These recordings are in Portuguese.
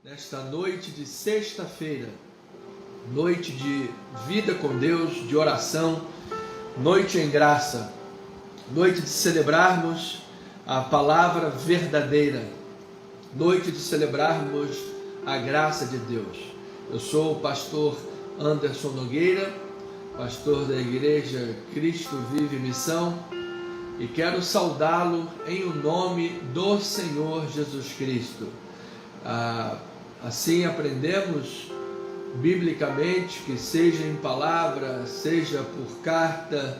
nesta noite de sexta-feira, noite de vida com Deus, de oração, noite em graça, noite de celebrarmos a palavra verdadeira, noite de celebrarmos a graça de Deus. Eu sou o pastor Anderson Nogueira, pastor da Igreja Cristo Vive Missão, e quero saudá-lo em o nome do Senhor Jesus Cristo. Assim aprendemos biblicamente que seja em palavra, seja por carta,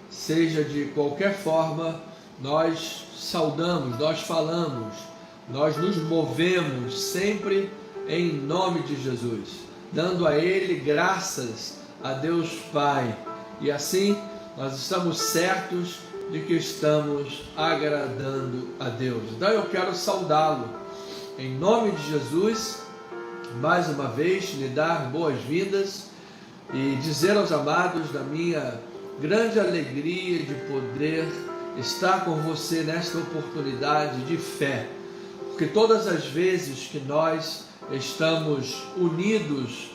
seja de qualquer forma, nós saudamos, nós falamos, nós nos movemos sempre em nome de Jesus, dando a Ele graças a Deus Pai, e assim nós estamos certos de que estamos agradando a Deus. Então eu quero saudá-lo em nome de Jesus, mais uma vez lhe dar boas-vindas e dizer aos amados da minha grande alegria de poder estar com você nesta oportunidade de fé, porque todas as vezes que nós estamos unidos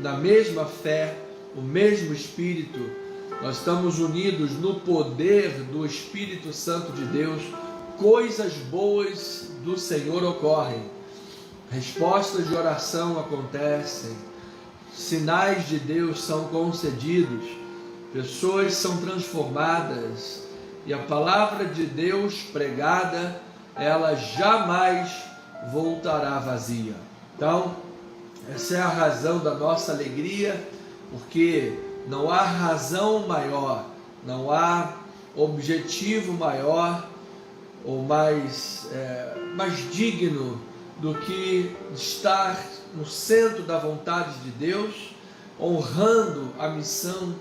na mesma fé, o mesmo Espírito, nós estamos unidos no poder do Espírito Santo de Deus, coisas boas do Senhor ocorrem, respostas de oração acontecem, sinais de Deus são concedidos, pessoas são transformadas, e a palavra de Deus pregada, ela jamais voltará vazia. Então, essa é a razão da nossa alegria, porque não há razão maior, não há objetivo maior ou mais digno do que estar no centro da vontade de Deus, honrando a missão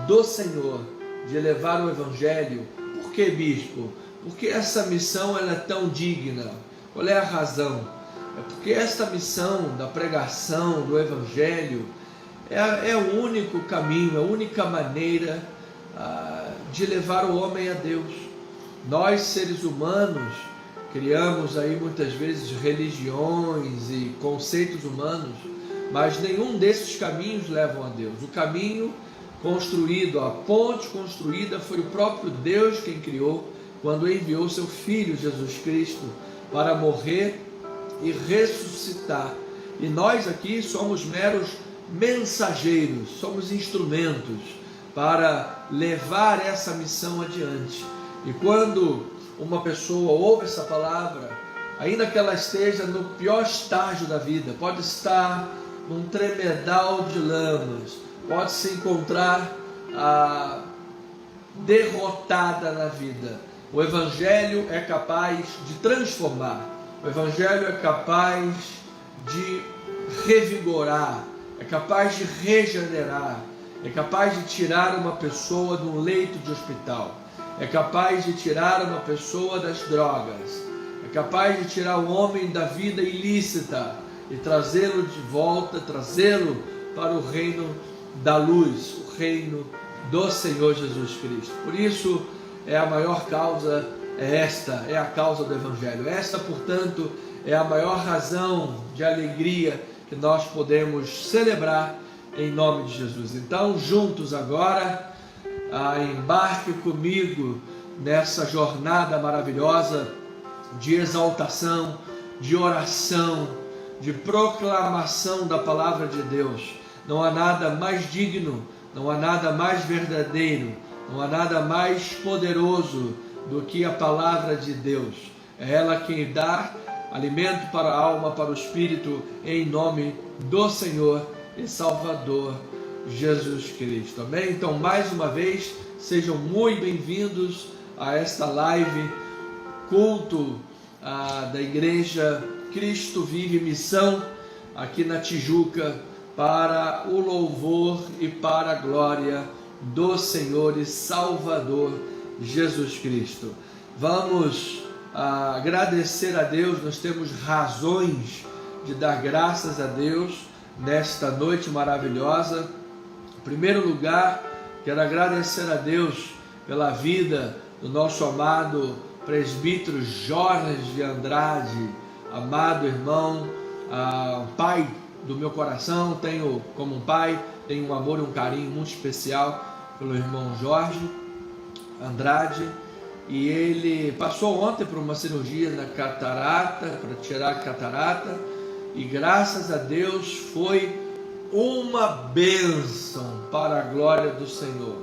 do Senhor de levar o Evangelho. Por que, bispo? Porque essa missão ela é tão digna. Qual é a razão? É porque esta missão da pregação do Evangelho é o único caminho, a única maneira de levar o homem a Deus. Nós, seres humanos, criamos aí muitas vezes religiões e conceitos humanos, mas nenhum desses caminhos levam a Deus. O caminho construído, a ponte construída, foi o próprio Deus quem criou quando enviou seu Filho Jesus Cristo para morrer e ressuscitar. E nós aqui somos meros mensageiros, somos instrumentos para levar essa missão adiante. E quando uma pessoa ouve essa palavra, ainda que ela esteja no pior estágio da vida, pode estar num tremedal de lamas, pode se encontrar derrotada na vida, o Evangelho é capaz de transformar, o Evangelho é capaz de revigorar, é capaz de regenerar, é capaz de tirar uma pessoa de um leito de hospital, é capaz de tirar uma pessoa das drogas, é capaz de tirar o homem da vida ilícita e trazê-lo de volta, trazê-lo para o reino da luz, o reino do Senhor Jesus Cristo. Por isso, a maior causa é a causa do Evangelho. Esta, portanto, é a maior razão de alegria que nós podemos celebrar em nome de Jesus. Então, juntos agora, embarque comigo nessa jornada maravilhosa de exaltação, de oração, de proclamação da palavra de Deus. Não há nada mais digno, não há nada mais verdadeiro, não há nada mais poderoso do que a palavra de Deus. É ela quem dá alimento para a alma, para o espírito, em nome do Senhor e Salvador Jesus Cristo. Amém? Então, mais uma vez, sejam muito bem-vindos a esta live, culto da Igreja Cristo Vive Missão, aqui na Tijuca, para o louvor e para a glória do Senhor e Salvador Jesus Cristo. Vamos agradecer a Deus, nós temos razões de dar graças a Deus nesta noite maravilhosa. Em primeiro lugar, quero agradecer a Deus pela vida do nosso amado presbítero Jonas de Andrade, amado irmão, pai do meu coração, tenho como um pai, tenho um amor e um carinho muito especial pelo irmão Jorge Andrade, e ele passou ontem por uma cirurgia na catarata, para tirar a catarata, e graças a Deus foi uma bênção para a glória do Senhor.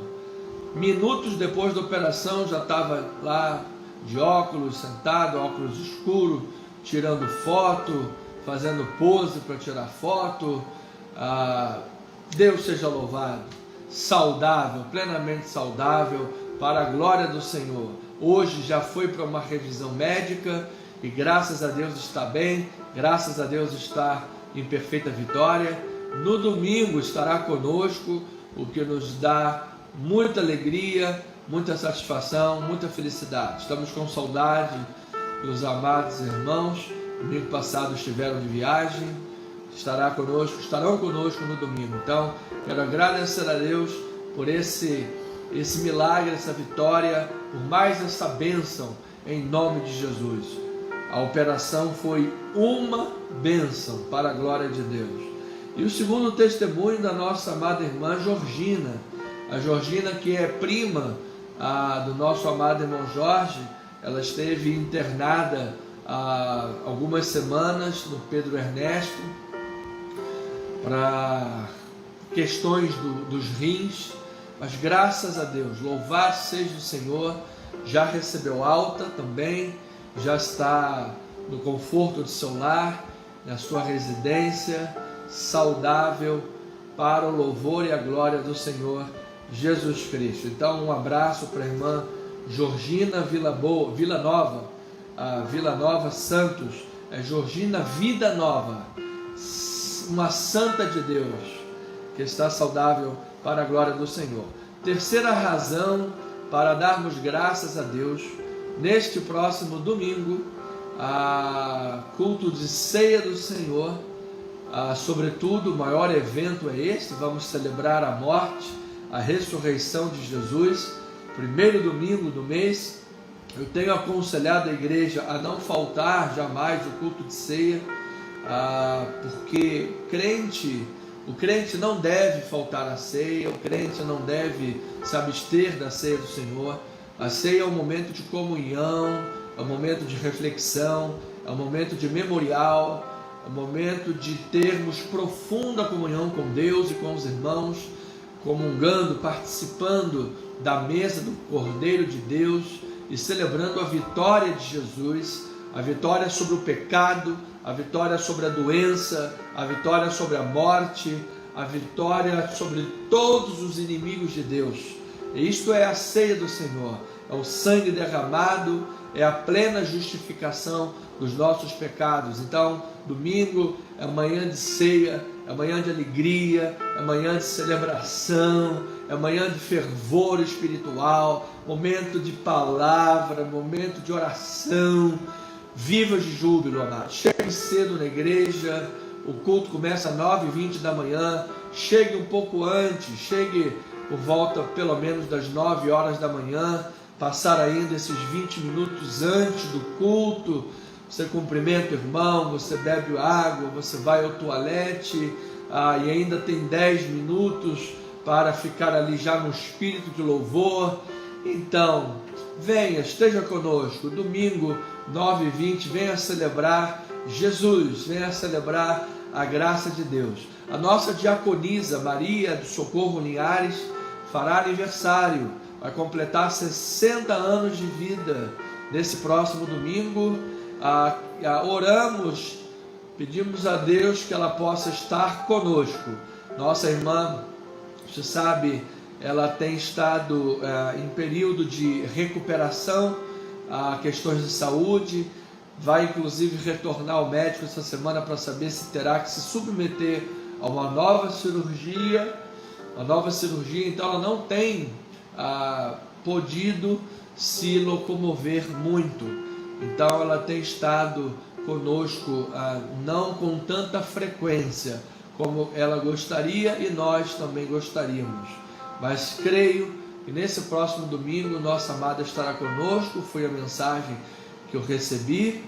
Minutos depois da operação já estava lá de óculos, sentado, óculos escuro, tirando foto, fazendo pose para tirar foto. Deus seja louvado, saudável, plenamente saudável, para a glória do Senhor. Hoje já foi para uma revisão médica e graças a Deus está bem, graças a Deus está em perfeita vitória. No domingo estará conosco, o que nos dá muita alegria, muita satisfação, muita felicidade. Estamos com saudade dos amados irmãos. Domingo passado estiveram de viagem, estarão conosco no domingo. Então, quero agradecer a Deus por esse milagre, essa vitória, por mais essa bênção, em nome de Jesus. A operação foi uma bênção para a glória de Deus. E o segundo testemunho da nossa amada irmã Georgina, a Georgina que é prima do nosso amado irmão Jorge. Ela esteve internada há algumas semanas no Pedro Ernesto para questões dos rins, mas graças a Deus, louvado seja o Senhor, já recebeu alta também, já está no conforto de seu lar, na sua residência, saudável, para o louvor e a glória do Senhor Jesus Cristo. Então, um abraço para a irmã Georgina Vila Nova Santos, Georgina Vida Nova, uma santa de Deus, que está saudável para a glória do Senhor. Terceira razão para darmos graças a Deus, neste próximo domingo, culto de ceia do Senhor, sobretudo o maior evento é este, vamos celebrar a morte, a ressurreição de Jesus, primeiro domingo do mês. Eu tenho aconselhado a igreja a não faltar jamais o culto de ceia, porque o crente não deve faltar à ceia, o crente não deve se abster da ceia do Senhor. A ceia é um momento de comunhão, é um momento de reflexão, é um momento de memorial, é um momento de termos profunda comunhão com Deus e com os irmãos, comungando, participando da mesa do Cordeiro de Deus e celebrando a vitória de Jesus, a vitória sobre o pecado, a vitória sobre a doença, a vitória sobre a morte, a vitória sobre todos os inimigos de Deus. E isto é a ceia do Senhor, é o sangue derramado, é a plena justificação dos nossos pecados. Então, domingo é manhã de ceia, é manhã de alegria, é manhã de celebração, é manhã de fervor espiritual, momento de palavra, momento de oração. Viva de júbilo, amado. Chegue cedo na igreja, o culto começa às 9h20 da manhã, chegue um pouco antes, chegue por volta pelo menos das 9 horas da manhã, passar ainda esses 20 minutos antes do culto. Você cumprimenta o irmão, você bebe água, você vai ao toalete, e ainda tem 10 minutos para ficar ali já no espírito de louvor. Então, venha, esteja conosco, domingo 9h20, venha celebrar Jesus, venha celebrar a graça de Deus. A nossa diaconisa Maria do Socorro Linhares fará aniversário, vai completar 60 anos de vida nesse próximo domingo. Oramos, pedimos a Deus que ela possa estar conosco. Nossa irmã, você sabe, ela tem estado em período de recuperação, questões de saúde, vai inclusive retornar ao médico essa semana para saber se terá que se submeter a uma nova cirurgia, então ela não tem podido se locomover muito, então ela tem estado conosco não com tanta frequência como ela gostaria e nós também gostaríamos, mas creio que nesse próximo domingo nossa amada estará conosco. Foi a mensagem que eu recebi,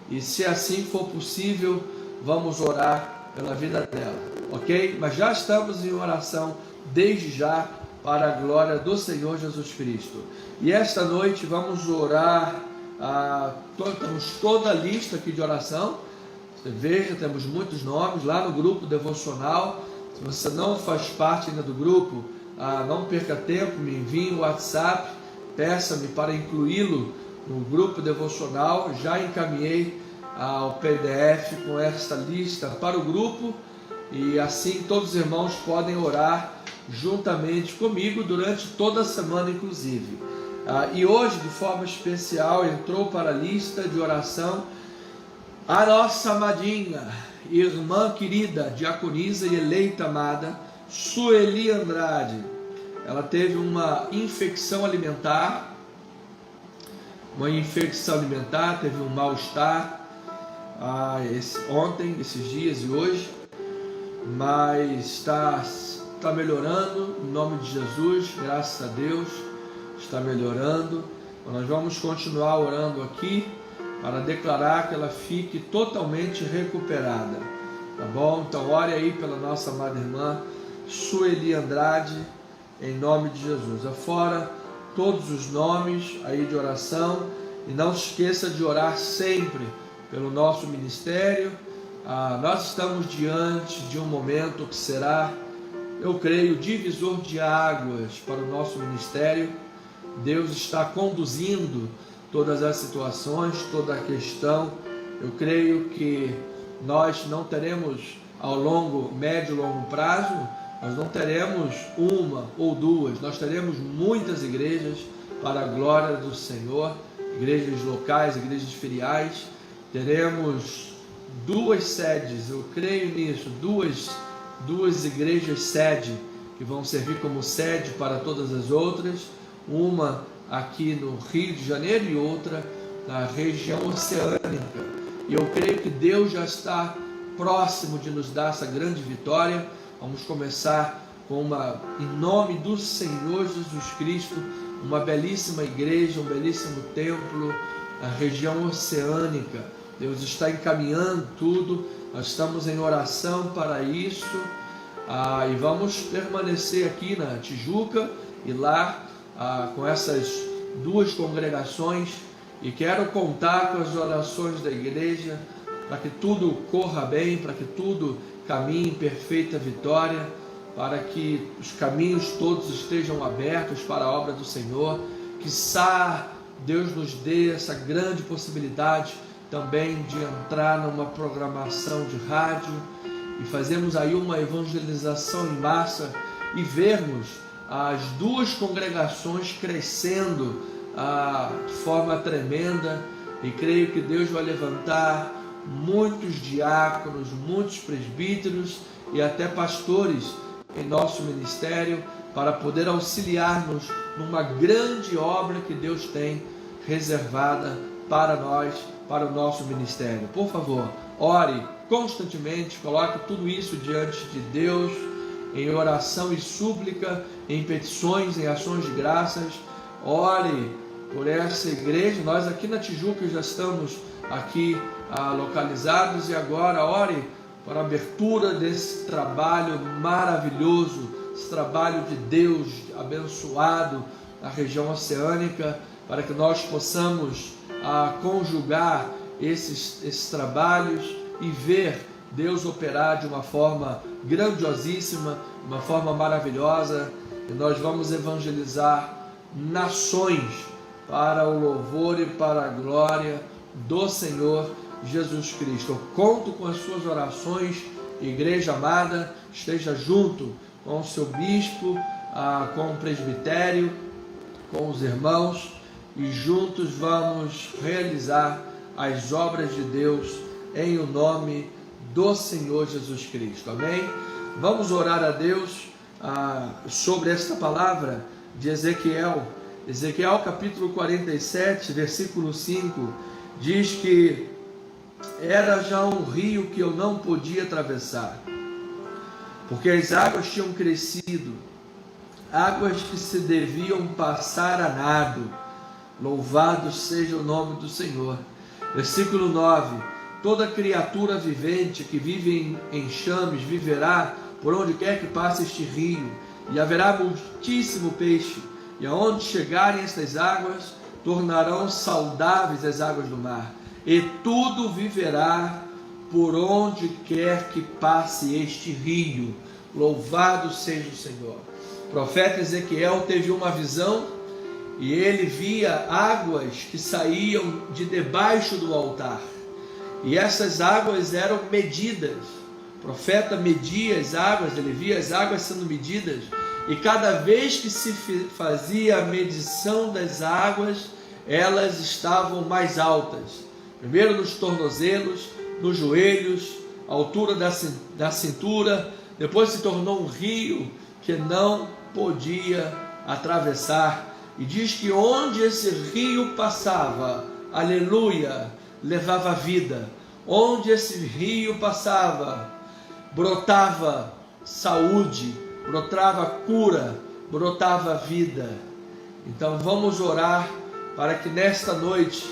e se assim for possível, vamos orar pela vida dela, ok? Mas já estamos em oração desde já para a glória do Senhor Jesus Cristo. E esta noite vamos orar, temos toda a lista aqui de oração. Você veja, temos muitos nomes lá no grupo devocional. Se você não faz parte ainda do grupo, não perca tempo, me envie um WhatsApp, peça-me para incluí-lo no grupo devocional. Já encaminhei o PDF com esta lista para o grupo, e assim todos os irmãos podem orar juntamente comigo durante toda a semana, inclusive. E hoje, de forma especial, entrou para a lista de oração a nossa amadinha, irmã querida, diaconisa e eleita amada, Sueli Andrade. Ela teve uma infecção alimentar, teve um mal-estar ontem, esses dias e hoje, mas está melhorando, em nome de Jesus, graças a Deus, está melhorando. Nós vamos continuar orando aqui para declarar que ela fique totalmente recuperada, tá bom? Então ore aí pela nossa amada irmã Sueli Andrade, em nome de Jesus. Afora todos os nomes aí de oração, e não se esqueça de orar sempre pelo nosso ministério. Nós estamos diante de um momento que será, eu creio, divisor de águas para o nosso ministério. Deus está conduzindo todas as situações, toda a questão. Eu creio que nós não teremos médio e longo prazo, nós não teremos uma ou duas, nós teremos muitas igrejas para a glória do Senhor, igrejas locais, igrejas filiais. Teremos 2 sedes, eu creio nisso, duas igrejas sede, que vão servir como sede para todas as outras, uma aqui no Rio de Janeiro e outra na região oceânica. E eu creio que Deus já está próximo de nos dar essa grande vitória. Vamos começar em nome do Senhor Jesus Cristo, uma belíssima igreja, um belíssimo templo na região oceânica. Deus está encaminhando tudo, nós estamos em oração para isso, e vamos permanecer aqui na Tijuca e lá com essas 2 congregações, e quero contar com as orações da igreja para que tudo corra bem, para que tudo caminhe em perfeita vitória, para que os caminhos todos estejam abertos para a obra do Senhor. Quiçá Deus nos dê essa grande possibilidade também de entrar numa programação de rádio e fazermos aí uma evangelização em massa e vermos as 2 congregações crescendo de forma tremenda. E creio que Deus vai levantar muitos diáconos, muitos presbíteros e até pastores em nosso ministério para poder auxiliar-nos numa grande obra que Deus tem reservada para nós, para o nosso ministério. Por favor, ore constantemente, coloque tudo isso diante de Deus, em oração e súplica, em petições, em ações de graças. Ore por essa igreja. Nós aqui na Tijuca já estamos aqui localizados, e agora ore para a abertura desse trabalho maravilhoso, esse trabalho de Deus abençoado na região oceânica, para que nós possamos conjugar esses trabalhos e ver Deus operar de uma forma grandiosíssima, uma forma maravilhosa. E nós vamos evangelizar nações para o louvor e para a glória do Senhor Jesus Cristo. Eu conto com as suas orações, igreja amada. Esteja junto com o seu bispo, com o presbitério, com os irmãos, e juntos vamos realizar as obras de Deus em o nome do Senhor Jesus Cristo. Amém? Vamos orar a Deus sobre esta palavra de Ezequiel. Ezequiel capítulo 47, versículo 5, diz que era já um rio que eu não podia atravessar, porque as águas tinham crescido, águas que se deviam passar a nado. Louvado seja o nome do Senhor. Versículo 9, toda criatura vivente que vive em enxames viverá por onde quer que passe este rio, e haverá muitíssimo peixe, e aonde chegarem estas águas, tornarão saudáveis as águas do mar, e tudo viverá por onde quer que passe este rio. Louvado seja o Senhor. O profeta Ezequiel teve uma visão, e ele via águas que saíam de debaixo do altar, e essas águas eram medidas. O profeta media as águas, ele via as águas sendo medidas, e cada vez que se fazia a medição das águas, elas estavam mais altas, primeiro nos tornozelos, nos joelhos, à altura da cintura. Depois se tornou um rio que não podia atravessar, e diz que onde esse rio passava, aleluia, levava vida. Onde esse rio passava, brotava saúde, brotava cura, brotava vida. Então vamos orar para que nesta noite,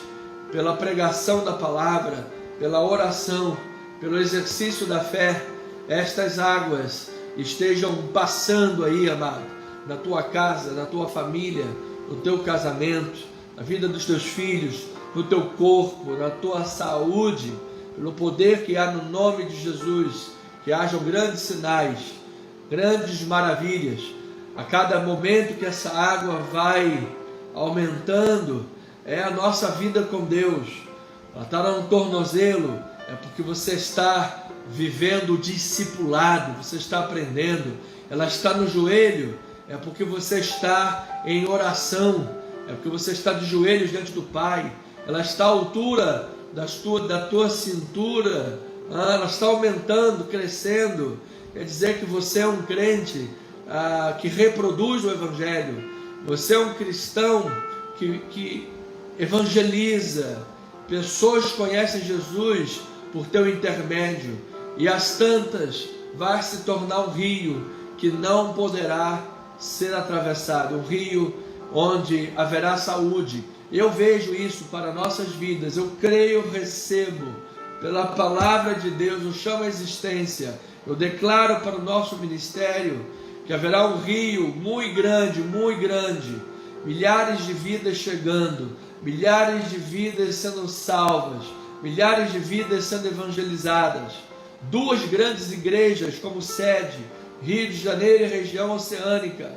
pela pregação da palavra, pela oração, pelo exercício da fé, estas águas estejam passando aí, amado, na tua casa, na tua família, no teu casamento, na vida dos teus filhos, no teu corpo, na tua saúde, pelo poder que há no nome de Jesus, que hajam grandes sinais, grandes maravilhas. A cada momento que essa água vai aumentando, é a nossa vida com Deus. Ela está no tornozelo, é porque você está vivendo o discipulado, você está aprendendo. Ela está no joelho, é porque você está em oração, é porque você está de joelhos diante do Pai. Ela está à altura da tua cintura, ela está aumentando, crescendo. Quer dizer que você é um crente que reproduz o Evangelho. Você é um cristão que evangeliza. Pessoas conhecem Jesus por teu intermédio, e as tantas vai se tornar um rio que não poderá ser atravessado, um rio onde haverá saúde. Eu vejo isso para nossas vidas. Eu creio, recebo pela palavra de Deus, eu chamo a existência. Eu declaro para o nosso ministério que haverá um rio muito grande, milhares de vidas chegando, milhares de vidas sendo salvas, milhares de vidas sendo evangelizadas. 2 grandes igrejas como sede, Rio de Janeiro e região oceânica.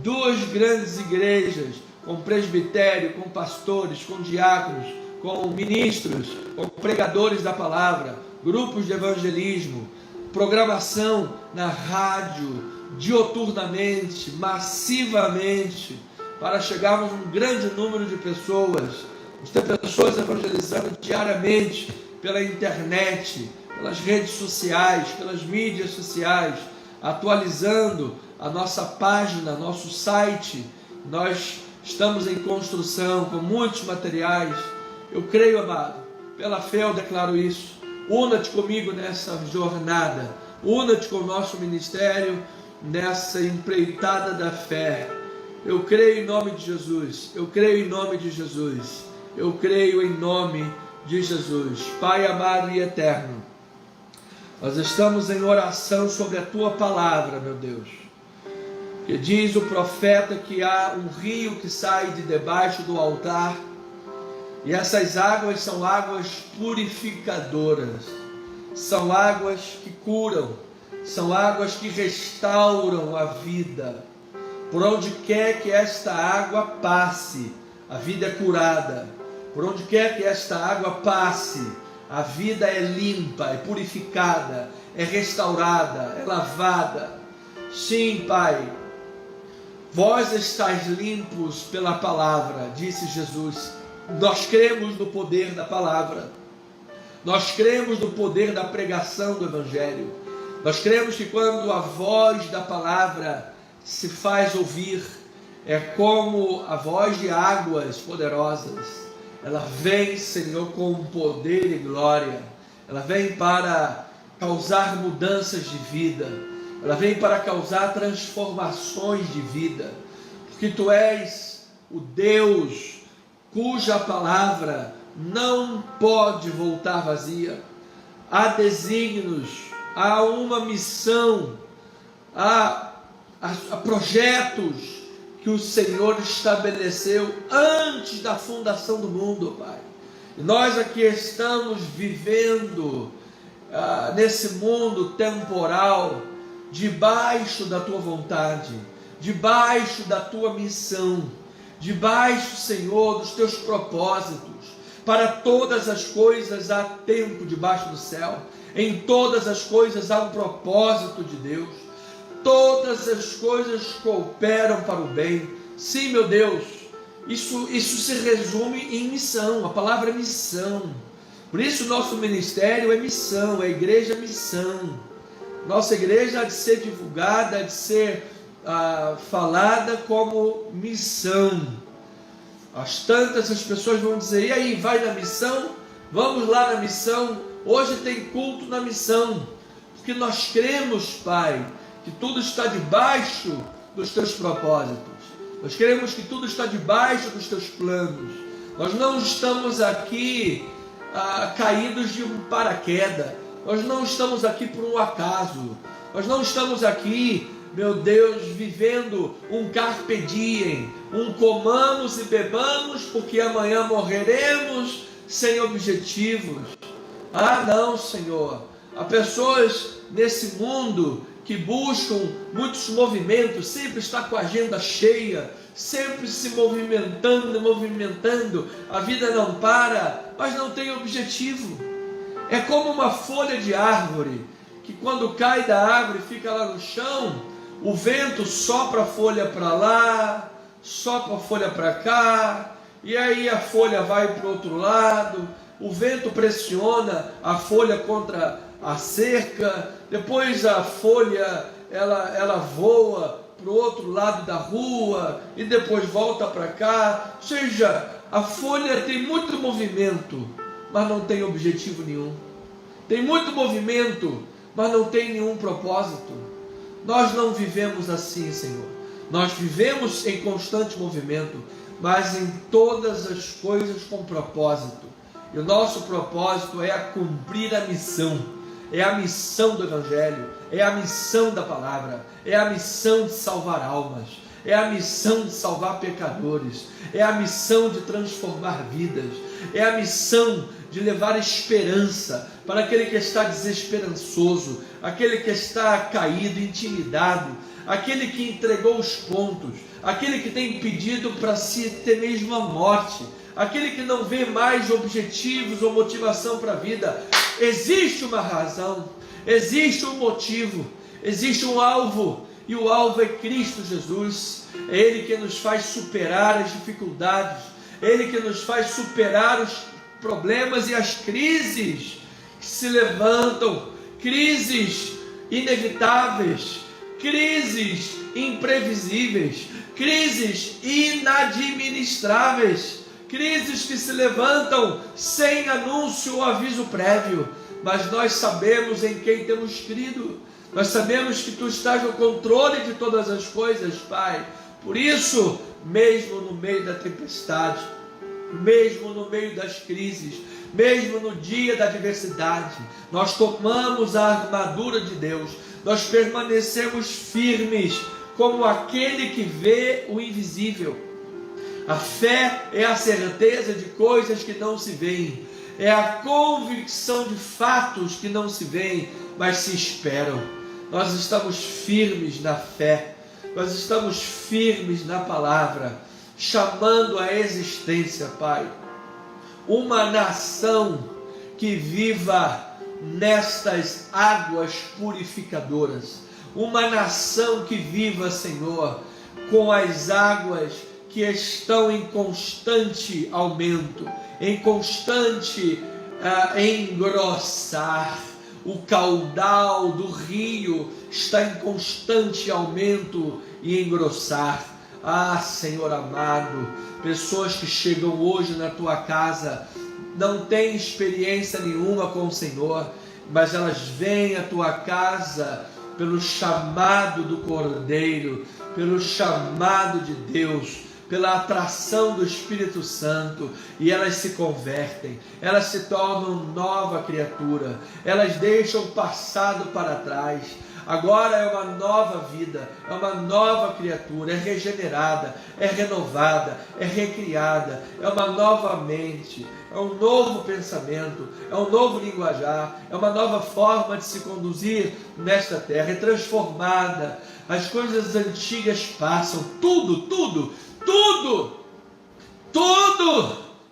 2 grandes igrejas com presbitério, com pastores, com diáconos, com ministros, com pregadores da palavra, grupos de evangelismo, programação na rádio, dioturnamente, massivamente, para chegarmos a um grande número de pessoas. Tem pessoas evangelizando diariamente pela internet, pelas redes sociais, pelas mídias sociais, atualizando a nossa página, nosso site. Nós estamos em construção com muitos materiais. Eu creio, amado, pela fé eu declaro isso. Una-te comigo nessa jornada, una-te com o nosso ministério nessa empreitada da fé. Eu creio em nome de Jesus, eu creio em nome de Jesus, eu creio em nome de Jesus. Pai amado e eterno, nós estamos em oração sobre a Tua palavra, meu Deus, que diz o profeta que há um rio que sai de debaixo do altar, e essas águas são águas purificadoras, são águas que curam, são águas que restauram a vida. Por onde quer que esta água passe, a vida é curada. Por onde quer que esta água passe, a vida é limpa, é purificada, é restaurada, é lavada. Sim, Pai, vós estáis limpos pela palavra, disse Jesus. Nós cremos no poder da palavra, nós cremos no poder da pregação do Evangelho, nós cremos que quando a voz da palavra se faz ouvir, é como a voz de águas poderosas. Ela vem, Senhor, com poder e glória. Ela vem para causar mudanças de vida. Ela vem para causar transformações de vida. Porque Tu és o Deus cuja palavra não pode voltar vazia. há desígnios, há uma missão, há projetos que o Senhor estabeleceu antes da fundação do mundo, Pai. E nós aqui estamos vivendo nesse mundo temporal, debaixo da Tua vontade, debaixo da Tua missão, debaixo, Senhor, dos Teus propósitos. Para todas as coisas há tempo debaixo do céu, em todas as coisas há um propósito de Deus, todas as coisas cooperam para o bem. Sim, meu Deus, isso se resume em missão, a palavra é missão. Por isso nosso ministério é missão, a igreja é missão. Nossa igreja há de ser divulgada, há de ser falada como missão. Às tantas as pessoas vão dizer: e aí, vai na missão? Vamos lá na missão. Hoje tem culto na missão, porque nós cremos, Pai, que tudo está debaixo dos Teus propósitos. Nós queremos que tudo está debaixo dos Teus planos. Nós não estamos aqui caídos de um paraquedas. Nós não estamos aqui por um acaso. Nós não estamos aqui, meu Deus, vivendo um carpe diem, um comamos e bebamos, porque amanhã morreremos sem objetivos. Não, Senhor. Há pessoas nesse mundo que buscam muitos movimentos, sempre está com a agenda cheia, sempre se movimentando, a vida não para, mas não tem objetivo. É como uma folha de árvore, que quando cai da árvore fica lá no chão, o vento sopra a folha para lá, sopra a folha para cá, e aí a folha vai para o outro lado, o vento pressiona a folha contra a cerca, depois a folha ela voa para o outro lado da rua e depois volta para cá. Ou seja, a folha tem muito movimento, mas não tem objetivo nenhum. Tem muito movimento, mas não tem nenhum propósito. Nós não vivemos assim, Senhor. Nós vivemos em constante movimento, mas em todas as coisas com propósito. E o nosso propósito é cumprir a missão. É a missão do Evangelho, é a missão da palavra, é a missão de salvar almas, é a missão de salvar pecadores, é a missão de transformar vidas, é a missão de levar esperança para aquele que está desesperançoso, aquele que está caído, intimidado, aquele que entregou os pontos, aquele que tem pedido para si até mesmo a morte, aquele que não vê mais objetivos ou motivação para a vida. Existe uma razão, existe um motivo, existe um alvo, e o alvo é Cristo Jesus. É Ele que nos faz superar as dificuldades, Ele que nos faz superar os problemas e as crises que se levantam, crises inevitáveis, crises imprevisíveis, crises inadministráveis, crises que se levantam sem anúncio ou aviso prévio, mas nós sabemos em quem temos crido, nós sabemos que Tu estás no controle de todas as coisas, Pai. Por isso, mesmo no meio da tempestade, mesmo no meio das crises, mesmo no dia da adversidade, nós tomamos a armadura de Deus, nós permanecemos firmes como aquele que vê o invisível. A fé é a certeza de coisas que não se veem, é a convicção de fatos que não se veem, mas se esperam. Nós estamos firmes na fé, nós estamos firmes na palavra, chamando à existência, Pai, uma nação que viva nestas águas purificadoras, uma nação que viva, Senhor, com as águas que estão em constante aumento, em constante engrossar. O caudal do rio está em constante aumento e engrossar. Senhor amado, pessoas que chegam hoje na Tua casa, não têm experiência nenhuma com o Senhor, mas elas vêm à Tua casa pelo chamado do Cordeiro, pelo chamado de Deus, pela atração do Espírito Santo, e elas se convertem, elas se tornam nova criatura, elas deixam o passado para trás. Agora é uma nova vida, é uma nova criatura, é regenerada, é renovada, é recriada, é uma nova mente, é um novo pensamento, é um novo linguajar, é uma nova forma de se conduzir nesta terra, é transformada. As coisas antigas passam, tudo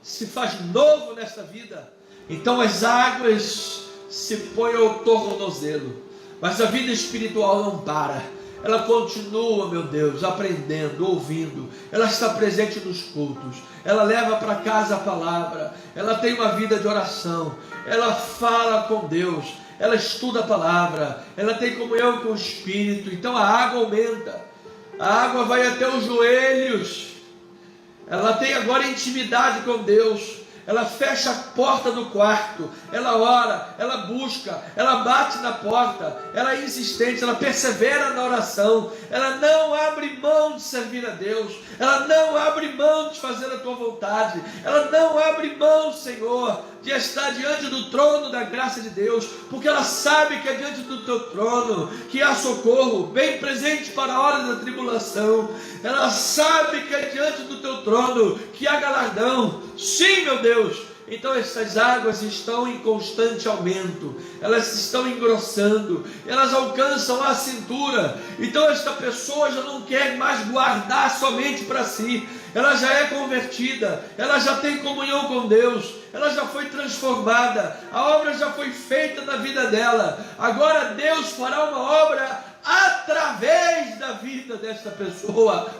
se faz novo nesta vida. Então as águas se põem ao tornozelo, mas a vida espiritual não para. Ela continua, meu Deus, aprendendo, ouvindo. Ela está presente nos cultos. Ela leva para casa a palavra. Ela tem uma vida de oração. Ela fala com Deus. Ela estuda a palavra. Ela tem comunhão com o Espírito. Então a água aumenta. A água vai até os joelhos. Ela tem agora intimidade com Deus. Ela fecha a porta do quarto, ela ora, ela busca, ela bate na porta, ela é insistente, ela persevera na oração, ela não abre mão de servir a Deus, ela não abre mão de fazer a tua vontade, ela não abre mão, Senhor, de estar diante do trono da graça de Deus, porque ela sabe que é diante do teu trono que há socorro, bem presente para a hora da tribulação. Ela sabe que é diante do teu trono que há galardão. Sim, meu Deus. Então essas águas estão em constante aumento, elas estão engrossando, elas alcançam a cintura. Então esta pessoa já não quer mais guardar somente para si, ela já é convertida, ela já tem comunhão com Deus, ela já foi transformada, a obra já foi feita na vida dela. Agora Deus fará uma obra através da vida desta pessoa.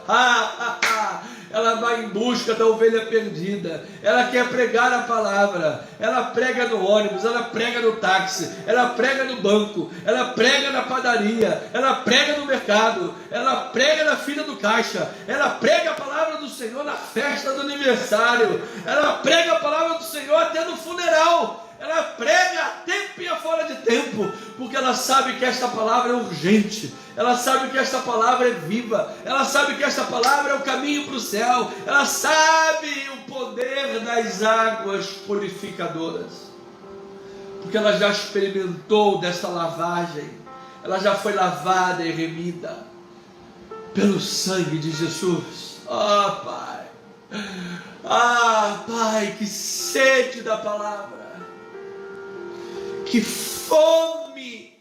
Ela vai em busca da ovelha perdida, ela quer pregar a palavra, ela prega no ônibus, ela prega no táxi, ela prega no banco, ela prega na padaria, ela prega no mercado, ela prega na fila do caixa, ela prega a palavra do Senhor na festa do aniversário, ela prega a palavra do Senhor até no funeral. Ela prega a tempo e a fora de tempo, porque ela sabe que esta palavra é urgente, ela sabe que esta palavra é viva, ela sabe que esta palavra é o caminho para o céu, ela sabe o poder das águas purificadoras, porque ela já experimentou desta lavagem, ela já foi lavada e remida pelo sangue de Jesus. Pai, Pai, que sede da palavra, que fome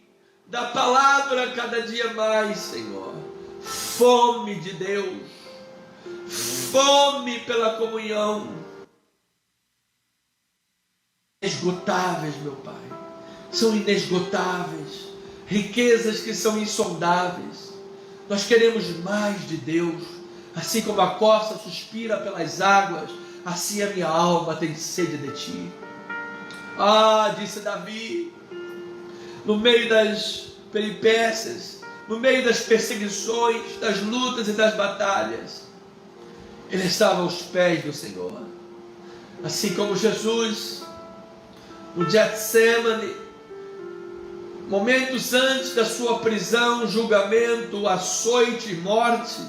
da palavra cada dia mais, Senhor. Fome de Deus, fome pela comunhão. Inesgotáveis, meu Pai, são inesgotáveis, riquezas que são insondáveis. Nós queremos mais de Deus, assim como a corça suspira pelas águas, assim a minha alma tem sede de Ti. Disse Davi, no meio das peripécias, no meio das perseguições, das lutas e das batalhas, ele estava aos pés do Senhor. Assim como Jesus, no Getsemane, momentos antes da sua prisão, julgamento, açoite e morte,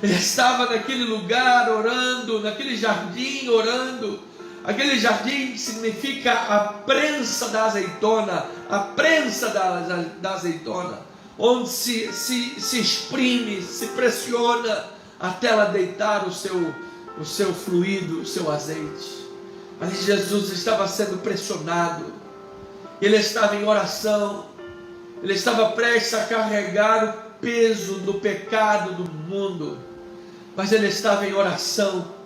ele estava naquele lugar orando, naquele jardim orando. Aquele jardim significa a prensa da azeitona, a prensa da azeitona, onde se exprime, se pressiona até ela deitar o seu fluido, o seu azeite. Ali Jesus estava sendo pressionado, ele estava em oração, ele estava prestes a carregar o peso do pecado do mundo, mas ele estava em oração.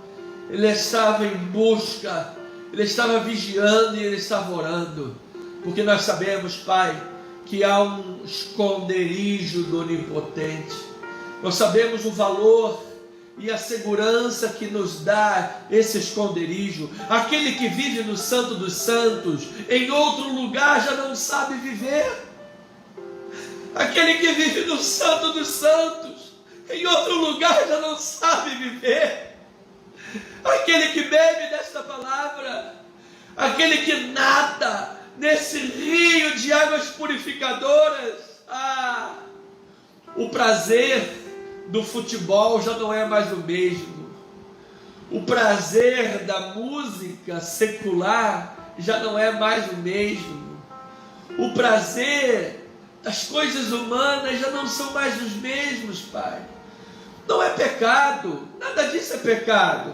Ele estava em busca, ele estava vigiando e ele estava orando, porque nós sabemos, Pai, que há um esconderijo do Onipotente. Nós sabemos o valor e a segurança que nos dá esse esconderijo. Aquele que vive no Santo dos Santos, em outro lugar já não sabe viver. Aquele que vive no Santo dos Santos, em outro lugar já não sabe viver. Aquele que bebe desta palavra, aquele que nada nesse rio de águas purificadoras, o prazer do futebol já não é mais o mesmo. O prazer da música secular já não é mais o mesmo. O prazer das coisas humanas já não são mais os mesmos, Pai. Não é pecado, nada disso é pecado.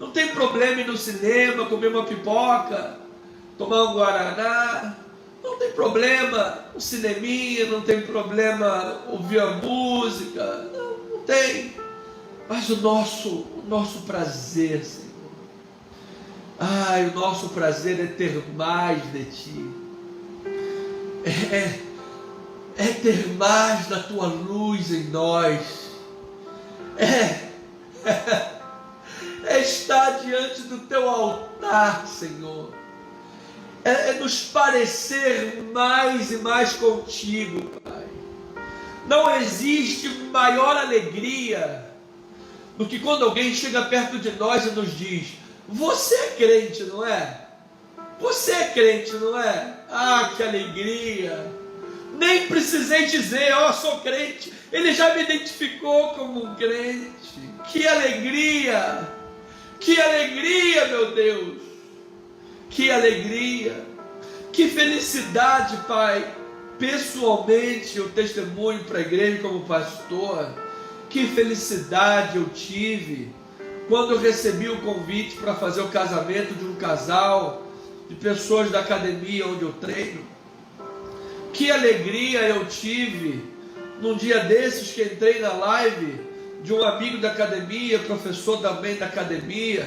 Não tem problema ir no cinema, comer uma pipoca, tomar um guaraná. Não tem problema o cineminha, não tem problema ouvir a música. Não tem. Mas o nosso prazer, Senhor. Ai, o nosso prazer é ter mais de Ti. É ter mais da Tua luz em nós. É estar diante do Teu altar, Senhor. É nos parecer mais e mais contigo, Pai. Não existe maior alegria do que quando alguém chega perto de nós e nos diz: você é crente, não é? Você é crente, não é? Ah, que alegria! Nem precisei dizer, sou crente. Ele já me identificou como um crente. Que alegria! Que alegria, meu Deus! Que alegria! Que felicidade, Pai! Pessoalmente, eu testemunho para a igreja como pastor. Que felicidade eu tive quando eu recebi o convite para fazer o casamento de um casal de pessoas da academia onde eu treino. Que alegria eu tive num dia desses que entrei na live de um amigo da academia, professor também da academia,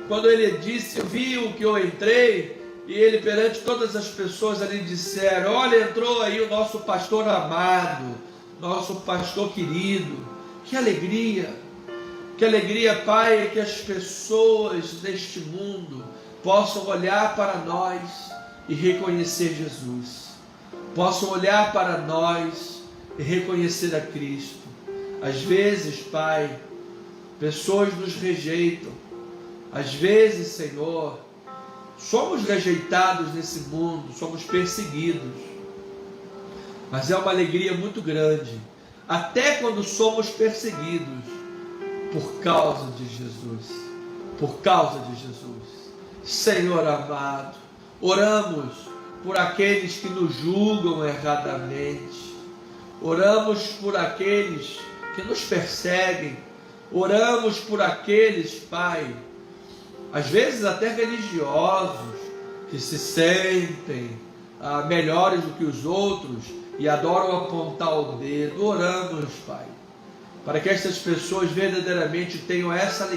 quando ele disse, viu que eu entrei, e ele perante todas as pessoas ali disseram: olha, entrou aí o nosso pastor amado, nosso pastor querido. Que alegria, Pai, que as pessoas neste mundo possam olhar para nós e reconhecer Jesus, possam olhar para nós e reconhecer a Cristo. Às vezes, Pai, pessoas nos rejeitam, às vezes, Senhor, somos rejeitados nesse mundo, somos perseguidos, mas é uma alegria muito grande, até quando somos perseguidos, por causa de Jesus, por causa de Jesus. Senhor amado, oramos por aqueles que nos julgam erradamente, oramos por aqueles que nos perseguem, oramos por aqueles, Pai, às vezes até religiosos, que se sentem melhores do que os outros e adoram apontar o dedo. Oramos, Pai, para que essas pessoas verdadeiramente tenham essa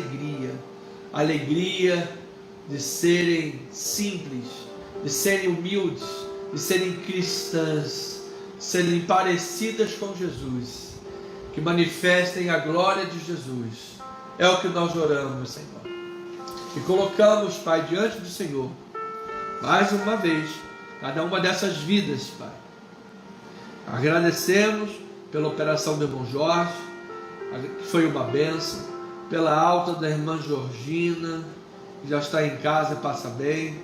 alegria de serem simples, de serem humildes, de serem cristãs, de serem parecidas com Jesus, que manifestem a glória de Jesus. É o que nós oramos, Senhor, e colocamos, Pai, diante do Senhor, mais uma vez, cada uma dessas vidas, Pai. Agradecemos pela operação do irmão Jorge, que foi uma bênção, pela alta da irmã Georgina, que já está em casa, passa bem,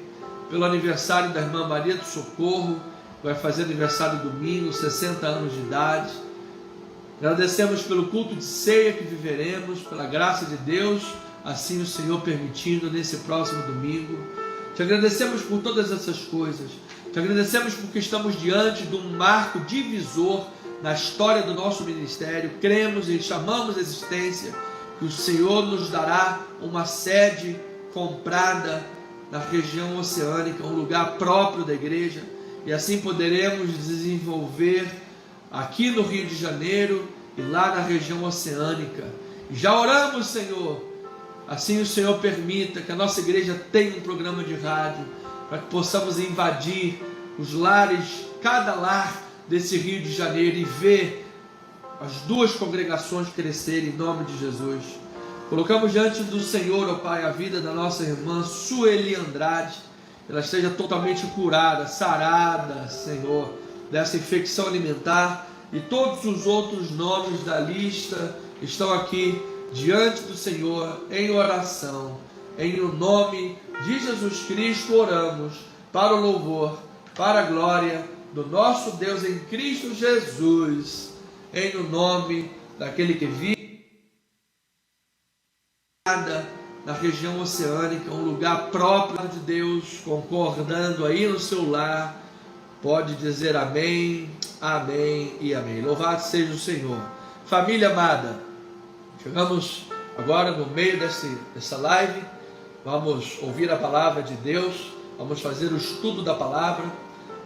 pelo aniversário da irmã Maria do Socorro, que vai fazer aniversário domingo, 60 anos de idade. Agradecemos pelo culto de ceia que viveremos, pela graça de Deus, assim o Senhor permitindo, nesse próximo domingo. Te agradecemos por todas essas coisas, te agradecemos porque estamos diante de um marco divisor na história do nosso ministério. Cremos e chamamos a existência que o Senhor nos dará uma sede comprada na região oceânica, um lugar próprio da igreja, e assim poderemos desenvolver aqui no Rio de Janeiro e lá na região oceânica. E já oramos, Senhor, assim o Senhor permita que a nossa igreja tenha um programa de rádio, para que possamos invadir os lares, cada lar desse Rio de Janeiro, e ver as duas congregações crescerem em nome de Jesus. Colocamos diante do Senhor, ó Pai, a vida da nossa irmã Sueli Andrade, ela esteja totalmente curada, sarada, Senhor, dessa infecção alimentar, e todos os outros nomes da lista estão aqui diante do Senhor em oração. Em o nome de Jesus Cristo oramos, para o louvor, para a glória do nosso Deus em Cristo Jesus, em o nome daquele que vive na região oceânica, um lugar próprio de Deus, concordando aí no seu lar, pode dizer amém, amém e amém. Louvado seja o Senhor. Família amada, chegamos agora no meio dessa live, vamos ouvir a palavra de Deus, vamos fazer o estudo da palavra.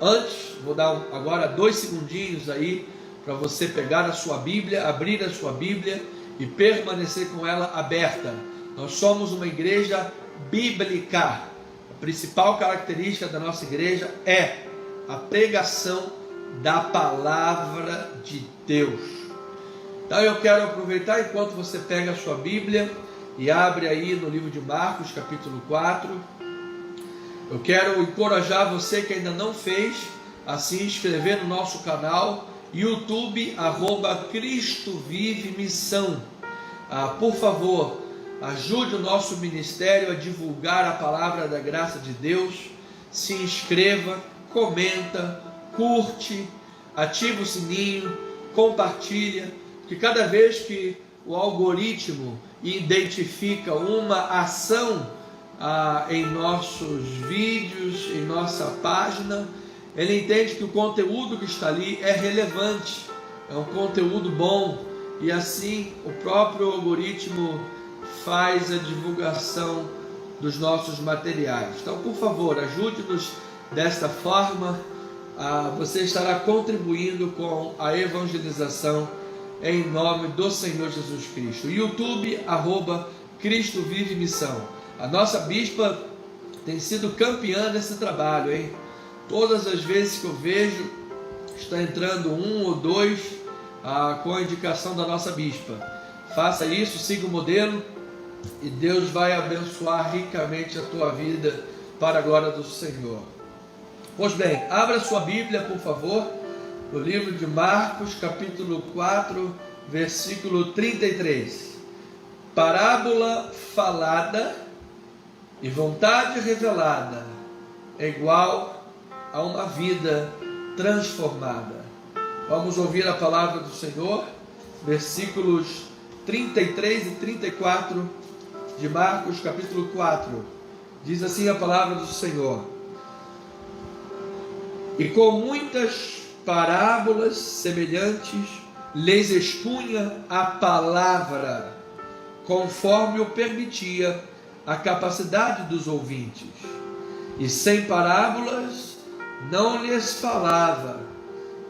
Antes, vou dar agora 2 segundinhos aí, para você pegar a sua Bíblia, abrir a sua Bíblia e permanecer com ela aberta. Nós somos uma igreja bíblica. A principal característica da nossa igreja é a pregação da palavra de Deus. Então eu quero aproveitar enquanto você pega a sua Bíblia e abre aí no livro de Marcos, capítulo 4. Eu quero encorajar você que ainda não fez a se inscrever no nosso canal YouTube, @Cristo Vive Missão. Por favor, ajude o nosso ministério a divulgar a palavra da graça de Deus. Se inscreva, comenta, curte, ativa o sininho, compartilha, porque cada vez que o algoritmo identifica uma ação em nossos vídeos, em nossa página, ele entende que o conteúdo que está ali é relevante, é um conteúdo bom, e assim o próprio algoritmo faz a divulgação dos nossos materiais. Então, por favor, ajude-nos desta forma. Você estará contribuindo com a evangelização em nome do Senhor Jesus Cristo. YouTube, @Cristo Vive Missão. A nossa bispa tem sido campeã desse trabalho, hein? Todas as vezes que eu vejo, está entrando 1 ou 2 com a indicação da nossa bispa. Faça isso, siga o modelo e Deus vai abençoar ricamente a tua vida para a glória do Senhor. Pois bem, abra sua Bíblia, por favor, no livro de Marcos, capítulo 4, versículo 33. Parábola falada e vontade revelada é igual a uma vida transformada. Vamos ouvir a palavra do Senhor, versículos 33 e 34 de Marcos, capítulo 4. Diz assim a palavra do Senhor: e com muitas parábolas semelhantes lhes expunha a palavra, conforme o permitia a capacidade dos ouvintes, e sem parábolas não lhes falava.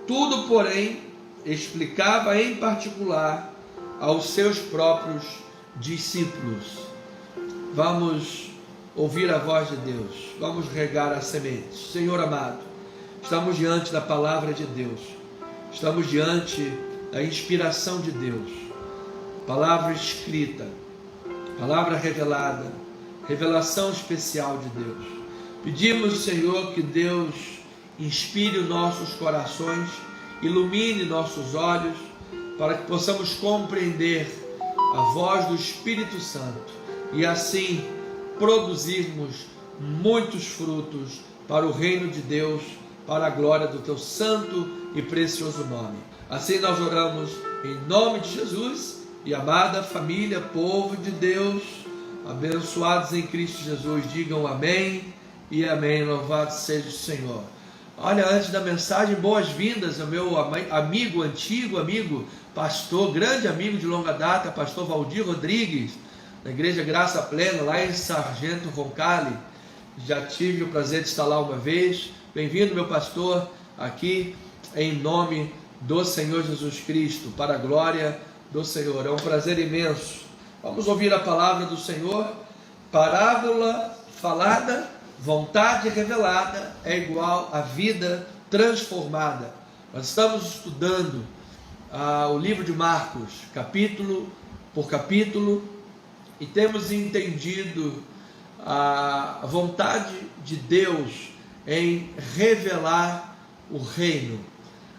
Tudo, porém, explicava em particular aos seus próprios discípulos. Vamos ouvir a voz de Deus, vamos regar as sementes. Senhor amado, estamos diante da palavra de Deus, estamos diante da inspiração de Deus, palavra escrita, palavra revelada, revelação especial de Deus. Pedimos, Senhor, que Deus inspire os nossos corações, ilumine nossos olhos, para que possamos compreender a voz do Espírito Santo e assim produzirmos muitos frutos para o reino de Deus, para a glória do teu santo e precioso nome. Assim nós oramos em nome de Jesus. E amada família, povo de Deus, abençoados em Cristo Jesus, digam amém e amém. Louvado seja o Senhor. Olha, antes da mensagem, boas-vindas ao meu amigo, antigo amigo, pastor, grande amigo de longa data, pastor Valdir Rodrigues, da Igreja Graça Plena, lá em Sargento Roncalli. Já tive o prazer de estar lá uma vez. Bem-vindo, meu pastor, aqui em nome do Senhor Jesus Cristo, para a glória do Senhor. É um prazer imenso. Vamos ouvir a palavra do Senhor. Parábola falada, vontade revelada é igual a vida transformada. Nós estamos estudando o livro de Marcos, capítulo por capítulo, e temos entendido a vontade de Deus em revelar o reino.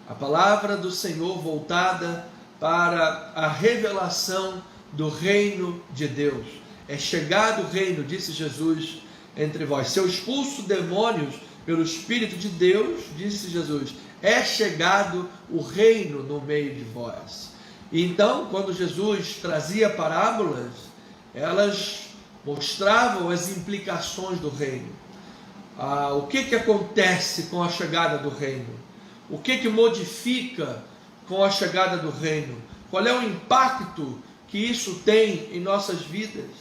A palavra do Senhor voltada para a revelação do reino de Deus. É chegado o reino, disse Jesus, entre vós. Se eu expulso demônios pelo Espírito de Deus, disse Jesus, é chegado o reino no meio de vós. E então, quando Jesus trazia parábolas, elas mostravam as implicações do reino. O que acontece com a chegada do reino? O que modifica com a chegada do reino? Qual é o impacto que isso tem em nossas vidas?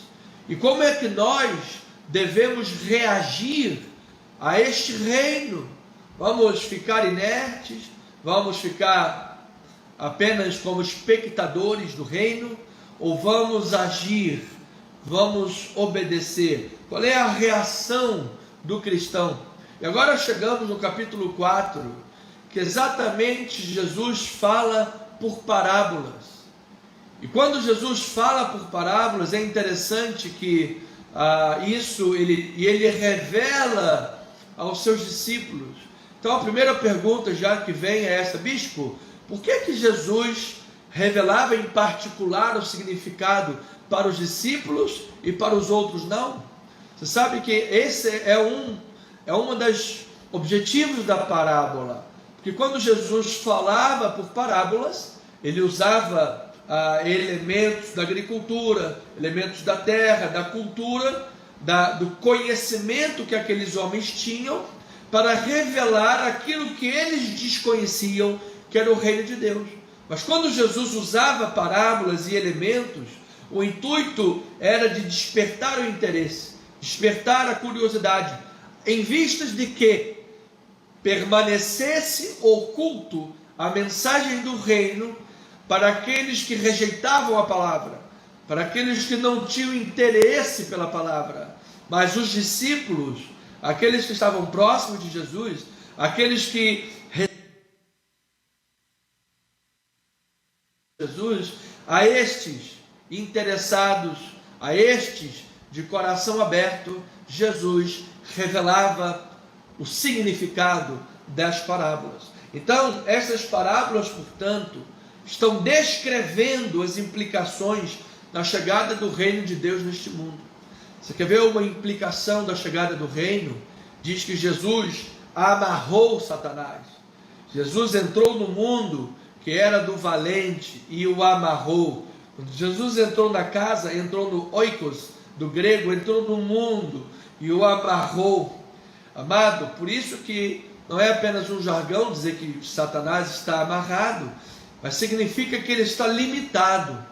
E como é que nós devemos reagir a este reino? Vamos ficar inertes? Vamos ficar apenas como espectadores do reino? Ou vamos agir? Vamos obedecer? Qual é a reação do cristão? E agora chegamos no capítulo 4, que exatamente Jesus fala por parábolas. E quando Jesus fala por parábolas, é interessante que ele revela aos seus discípulos. Então a primeira pergunta já que vem é essa: bispo, por que Jesus revelava em particular o significado para os discípulos e para os outros não? Você sabe que esse é um dos objetivos da parábola, porque quando Jesus falava por parábolas, ele usava elementos da agricultura, elementos da terra, da cultura, do conhecimento que aqueles homens tinham, para revelar aquilo que eles desconheciam, que era o reino de Deus. Mas quando Jesus usava parábolas e elementos, o intuito era de despertar o interesse, despertar a curiosidade, em vistas de que permanecesse oculto a mensagem do reino para aqueles que rejeitavam a palavra, para aqueles que não tinham interesse pela palavra. Mas os discípulos, aqueles que estavam próximos de Jesus, aqueles que Jesus, a estes interessados, a estes de coração aberto, Jesus revelava o significado das parábolas. Então, essas parábolas, portanto, estão descrevendo as implicações da chegada do reino de Deus neste mundo. Você quer ver uma implicação da chegada do reino? Diz que Jesus amarrou Satanás. Jesus entrou no mundo que era do valente e o amarrou. Quando Jesus entrou na casa, entrou no oikos, do grego, entrou no mundo e o amarrou. Amado, por isso que não é apenas um jargão dizer que Satanás está amarrado, mas significa que ele está limitado.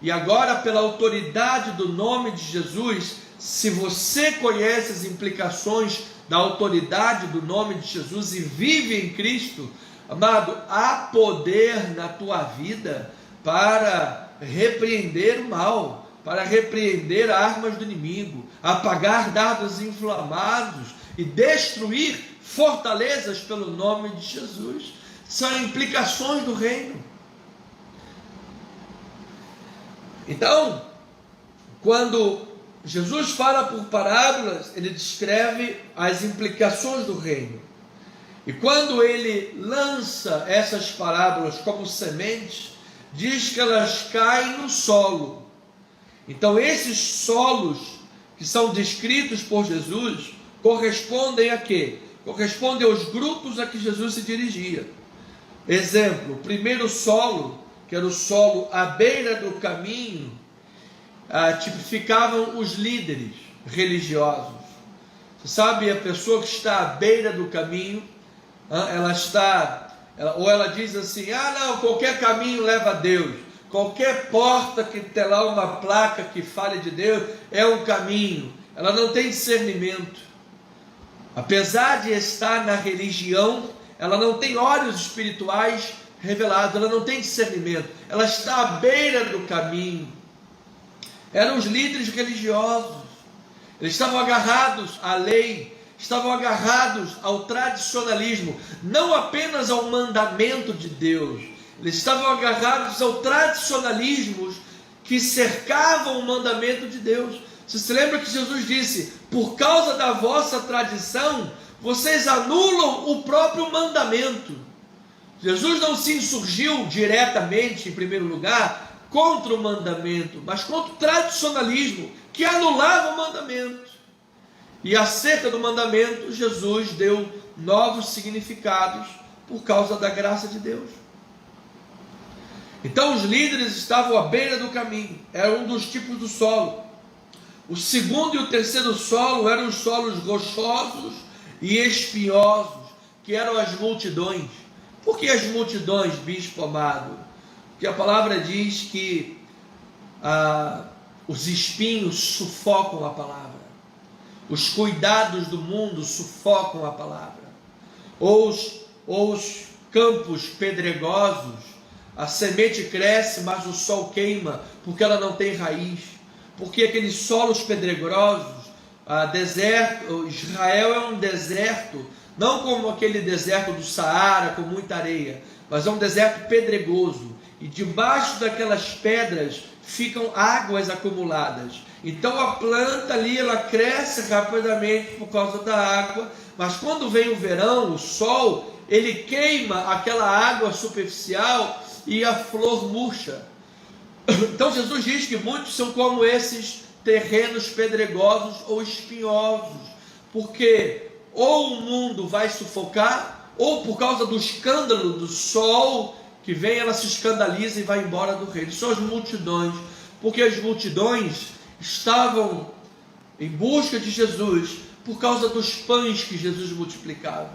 E agora, pela autoridade do nome de Jesus, se você conhece as implicações da autoridade do nome de Jesus e vive em Cristo, amado, há poder na tua vida para repreender o mal, para repreender armas do inimigo, apagar dardos inflamados e destruir fortalezas pelo nome de Jesus. São implicações do reino. Então, quando Jesus fala por parábolas, ele descreve as implicações do reino. E quando ele lança essas parábolas como sementes, diz que elas caem no solo. Então esses solos que são descritos por Jesus correspondem a quê? Correspondem aos grupos a que Jesus se dirigia. Exemplo, o primeiro solo, que era o solo à beira do caminho, tipificavam os líderes religiosos. Você sabe, a pessoa que está à beira do caminho, ela diz assim: não, qualquer caminho leva a Deus, qualquer porta que tem lá uma placa que fale de Deus é um caminho. Ela não tem discernimento. Apesar de estar na religião, ela não tem olhos espirituais revelados, ela não tem discernimento, ela está à beira do caminho. Eram os líderes religiosos, eles estavam agarrados à lei, estavam agarrados ao tradicionalismo, não apenas ao mandamento de Deus, eles estavam agarrados ao tradicionalismo que cercavam o mandamento de Deus. Você se lembra que Jesus disse: por causa da vossa tradição, vocês anulam o próprio mandamento. Jesus não se insurgiu diretamente, em primeiro lugar, contra o mandamento, mas contra o tradicionalismo que anulava o mandamento. E acerca do mandamento, Jesus deu novos significados por causa da graça de Deus. Então os líderes estavam à beira do caminho, era um dos tipos do solo. O segundo e o terceiro solo eram os solos rochosos e espinhosos, que eram as multidões. Por que as multidões, bispo amado? Porque a palavra diz que os espinhos sufocam a palavra. Os cuidados do mundo sufocam a palavra. Ou os campos pedregosos, a semente cresce, mas o sol queima, porque ela não tem raiz. Porque aqueles solos pedregosos, deserto, Israel é um deserto, não como aquele deserto do Saara, com muita areia, mas é um deserto pedregoso, e debaixo daquelas pedras ficam águas acumuladas. Então a planta ali, ela cresce rapidamente por causa da água, mas quando vem o verão, o sol, ele queima aquela água superficial e a flor murcha. Então Jesus diz que muitos são como esses terrenos pedregosos ou espinhosos, porque ou o mundo vai sufocar, ou por causa do escândalo do sol que vem, ela se escandaliza e vai embora do reino. São as multidões, porque as multidões estavam em busca de Jesus por causa dos pães que Jesus multiplicava,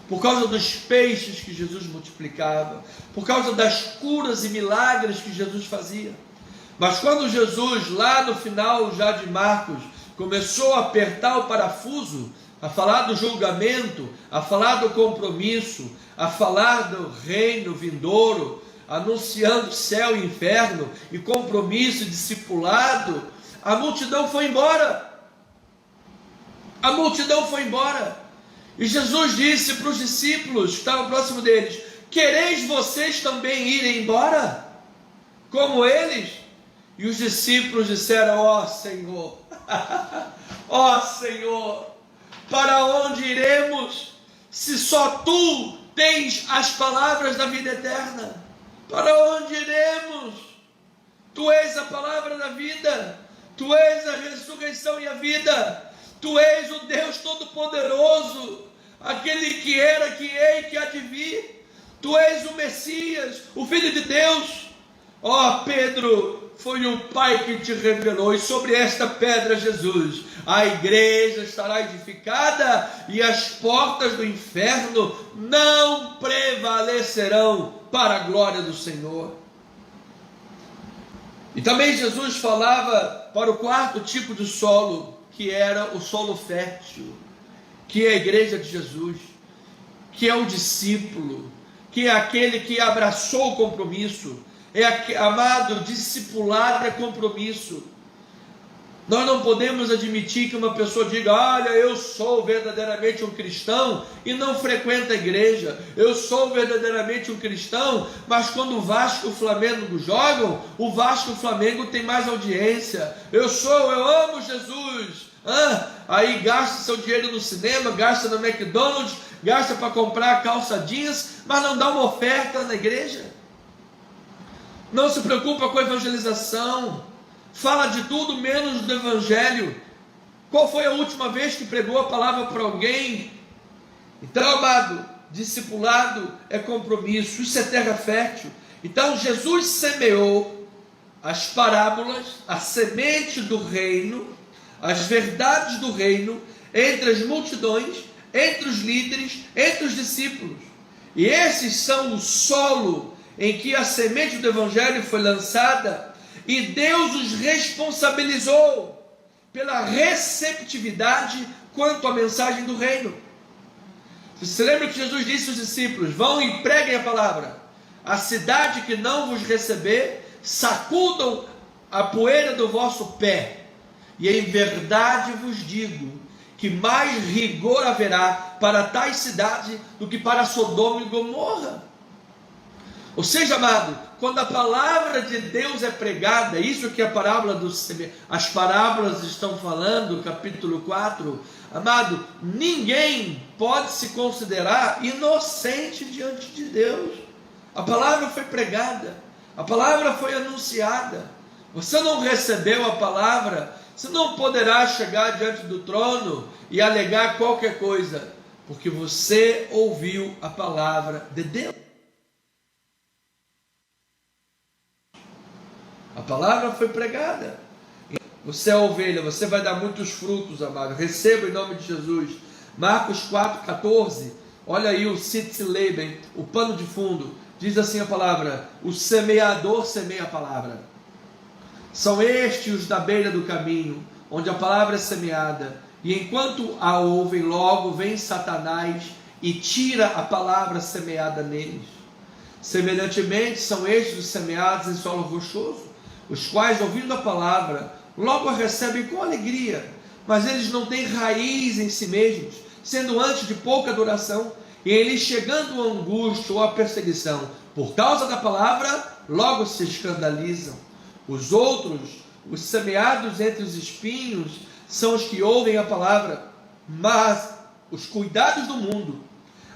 por causa dos peixes que Jesus multiplicava, por causa das curas e milagres que Jesus fazia. Mas quando Jesus, lá no final já de Marcos, começou a apertar o parafuso, a falar do julgamento, a falar do compromisso, a falar do reino vindouro, anunciando céu e inferno, e compromisso e discipulado, a multidão foi embora. A multidão foi embora. E Jesus disse para os discípulos que estavam próximo deles: quereis vocês também irem embora, como eles? E os discípulos disseram: ó Senhor, ó Senhor, para onde iremos, se só Tu tens as palavras da vida eterna? Para onde iremos? Tu és a palavra da vida, Tu és a ressurreição e a vida, Tu és o Deus Todo-Poderoso, aquele que era, que é e que há de vir. Tu és o Messias, o Filho de Deus. Ó Pedro, foi o Pai que te revelou, e sobre esta pedra, Jesus, a igreja estará edificada, e as portas do inferno não prevalecerão, para a glória do Senhor. E também Jesus falava para o quarto tipo de solo, que era o solo fértil, que é a igreja de Jesus, que é o discípulo, que é aquele que abraçou o compromisso. Amado, discipulado é compromisso. Nós não podemos admitir que uma pessoa diga: olha, eu sou verdadeiramente um cristão, e não frequenta a igreja. Eu sou verdadeiramente um cristão, mas quando o Vasco e o Flamengo jogam, o Vasco e o Flamengo tem mais audiência. Eu amo Jesus. Aí gasta seu dinheiro no cinema, gasta no McDonald's, gasta para comprar calça jeans, mas não dá uma oferta na igreja. Não se preocupa com a evangelização, fala de tudo menos do evangelho. Qual foi a última vez que pregou a palavra para alguém? Então, amado, discipulado é compromisso, isso é terra fértil. Então Jesus semeou as parábolas, a semente do reino, as verdades do reino, entre as multidões, entre os líderes, entre os discípulos. E esses são o solo em que a semente do evangelho foi lançada, e Deus os responsabilizou pela receptividade quanto à mensagem do reino. Você lembra que Jesus disse aos discípulos: vão e preguem a palavra. A cidade que não vos receber, sacudam a poeira do vosso pé. E em verdade vos digo que mais rigor haverá para tais cidades do que para Sodoma e Gomorra. Ou seja, amado, quando a palavra de Deus é pregada, isso que a parábola as parábolas estão falando, capítulo 4, amado, ninguém pode se considerar inocente diante de Deus. A palavra foi pregada, a palavra foi anunciada. Você não recebeu a palavra, você não poderá chegar diante do trono e alegar qualquer coisa, porque você ouviu a palavra de Deus. A palavra foi pregada. Você é ovelha, você vai dar muitos frutos, amado. Receba em nome de Jesus. Marcos 4,14. Olha aí o Sitzleben, o pano de fundo. Diz assim a palavra: o semeador semeia a palavra. São estes os da beira do caminho, onde a palavra é semeada. E enquanto a ouvem, logo vem Satanás e tira a palavra semeada neles. Semelhantemente, são estes os semeados em solo rochoso, os quais, ouvindo a palavra, logo a recebem com alegria, mas eles não têm raiz em si mesmos, sendo antes de pouca duração, e eles chegando a angústia ou a perseguição, por causa da palavra, logo se escandalizam. Os outros, os semeados entre os espinhos, são os que ouvem a palavra, mas os cuidados do mundo,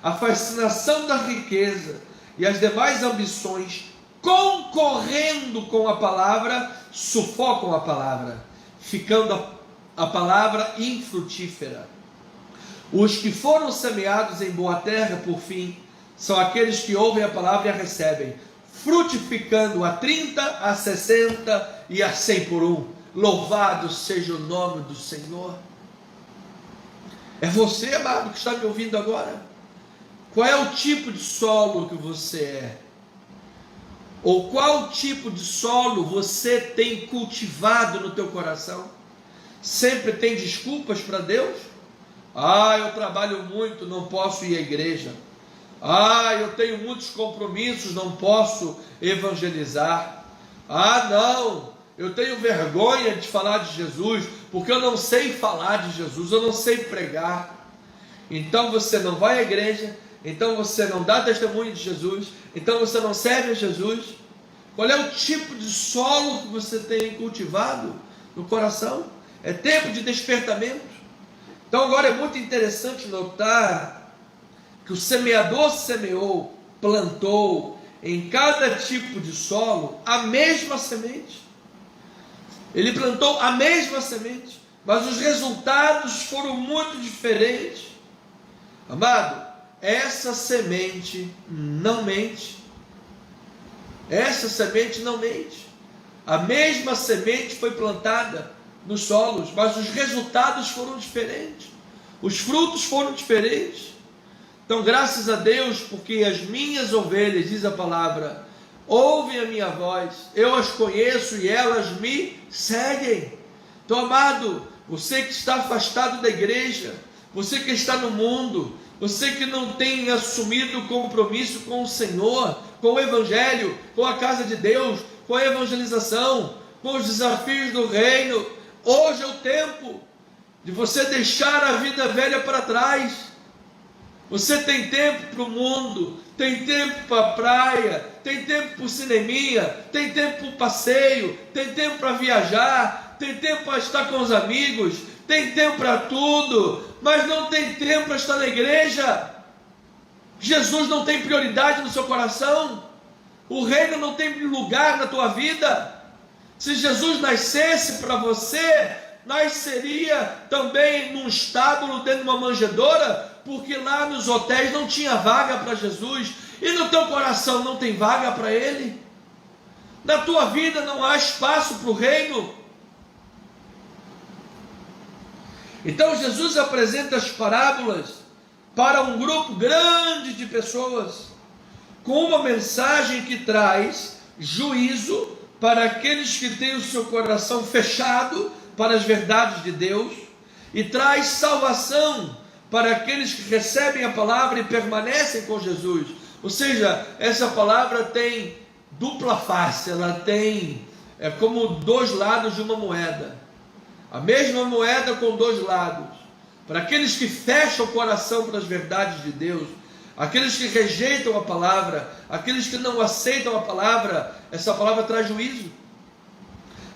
a fascinação da riqueza e as demais ambições, concorrendo com a palavra, sufocam a palavra, ficando a palavra infrutífera. Os que foram semeados em boa terra, por fim, são aqueles que ouvem a palavra e a recebem, frutificando a 30, a 60 e a 100 por um. Louvado seja o nome do Senhor. É você, amado, que está me ouvindo agora. Qual é o tipo de solo que você é? Ou qual tipo de solo você tem cultivado no teu coração? Sempre tem desculpas para Deus? Eu trabalho muito, não posso ir à igreja. Eu tenho muitos compromissos, não posso evangelizar. Não, eu tenho vergonha de falar de Jesus, porque eu não sei falar de Jesus, eu não sei pregar. Então você não vai à igreja, então você não dá testemunho de Jesus, então você não serve a Jesus. Qual é o tipo de solo que você tem cultivado no coração? É tempo de despertamento. Então agora é muito interessante notar que o semeador semeou, plantou em cada tipo de solo a mesma semente. Ele plantou a mesma semente, mas os resultados foram muito diferentes. Amado, essa semente não mente. Essa semente não mente. A mesma semente foi plantada nos solos, mas os resultados foram diferentes. Os frutos foram diferentes. Então, graças a Deus, porque as minhas ovelhas, diz a palavra, ouvem a minha voz, eu as conheço e elas me seguem. Então, amado, você que está afastado da igreja, você que está no mundo, você que não tem assumido compromisso com o Senhor, com o Evangelho, com a casa de Deus, com a evangelização, com os desafios do reino, hoje é o tempo de você deixar a vida velha para trás. Você tem tempo para o mundo, tem tempo para a praia, tem tempo para o cineminha, tem tempo para o passeio, tem tempo para viajar, tem tempo para estar com os amigos, tem tempo para tudo, mas não tem tempo para estar na igreja. Jesus não tem prioridade no seu coração, o reino não tem lugar na tua vida. Se Jesus nascesse para você, nasceria também num estábulo, dentro de uma manjedoura, porque lá nos hotéis não tinha vaga para Jesus, e no teu coração não tem vaga para Ele. Na tua vida não há espaço para o reino. Então Jesus apresenta as parábolas para um grupo grande de pessoas, com uma mensagem que traz juízo para aqueles que têm o seu coração fechado para as verdades de Deus, e traz salvação para aqueles que recebem a palavra e permanecem com Jesus. Ou seja, essa palavra tem dupla face, ela tem, como dois lados de uma moeda, a mesma moeda com dois lados. Para aqueles que fecham o coração para as verdades de Deus, aqueles que rejeitam a palavra, aqueles que não aceitam a palavra, essa palavra traz juízo.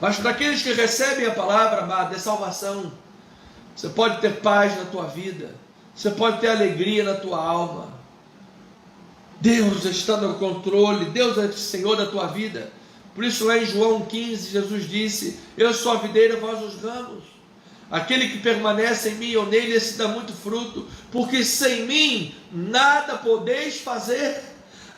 Mas para aqueles que recebem a palavra, amado, é salvação. Você pode ter paz na tua vida, você pode ter alegria na tua alma. Deus está no controle, Deus é o Senhor da tua vida. Por isso lá em João 15, Jesus disse: eu sou a videira, vós os ramos. Aquele que permanece em mim ou nele, esse dá muito fruto, porque sem mim nada podeis fazer.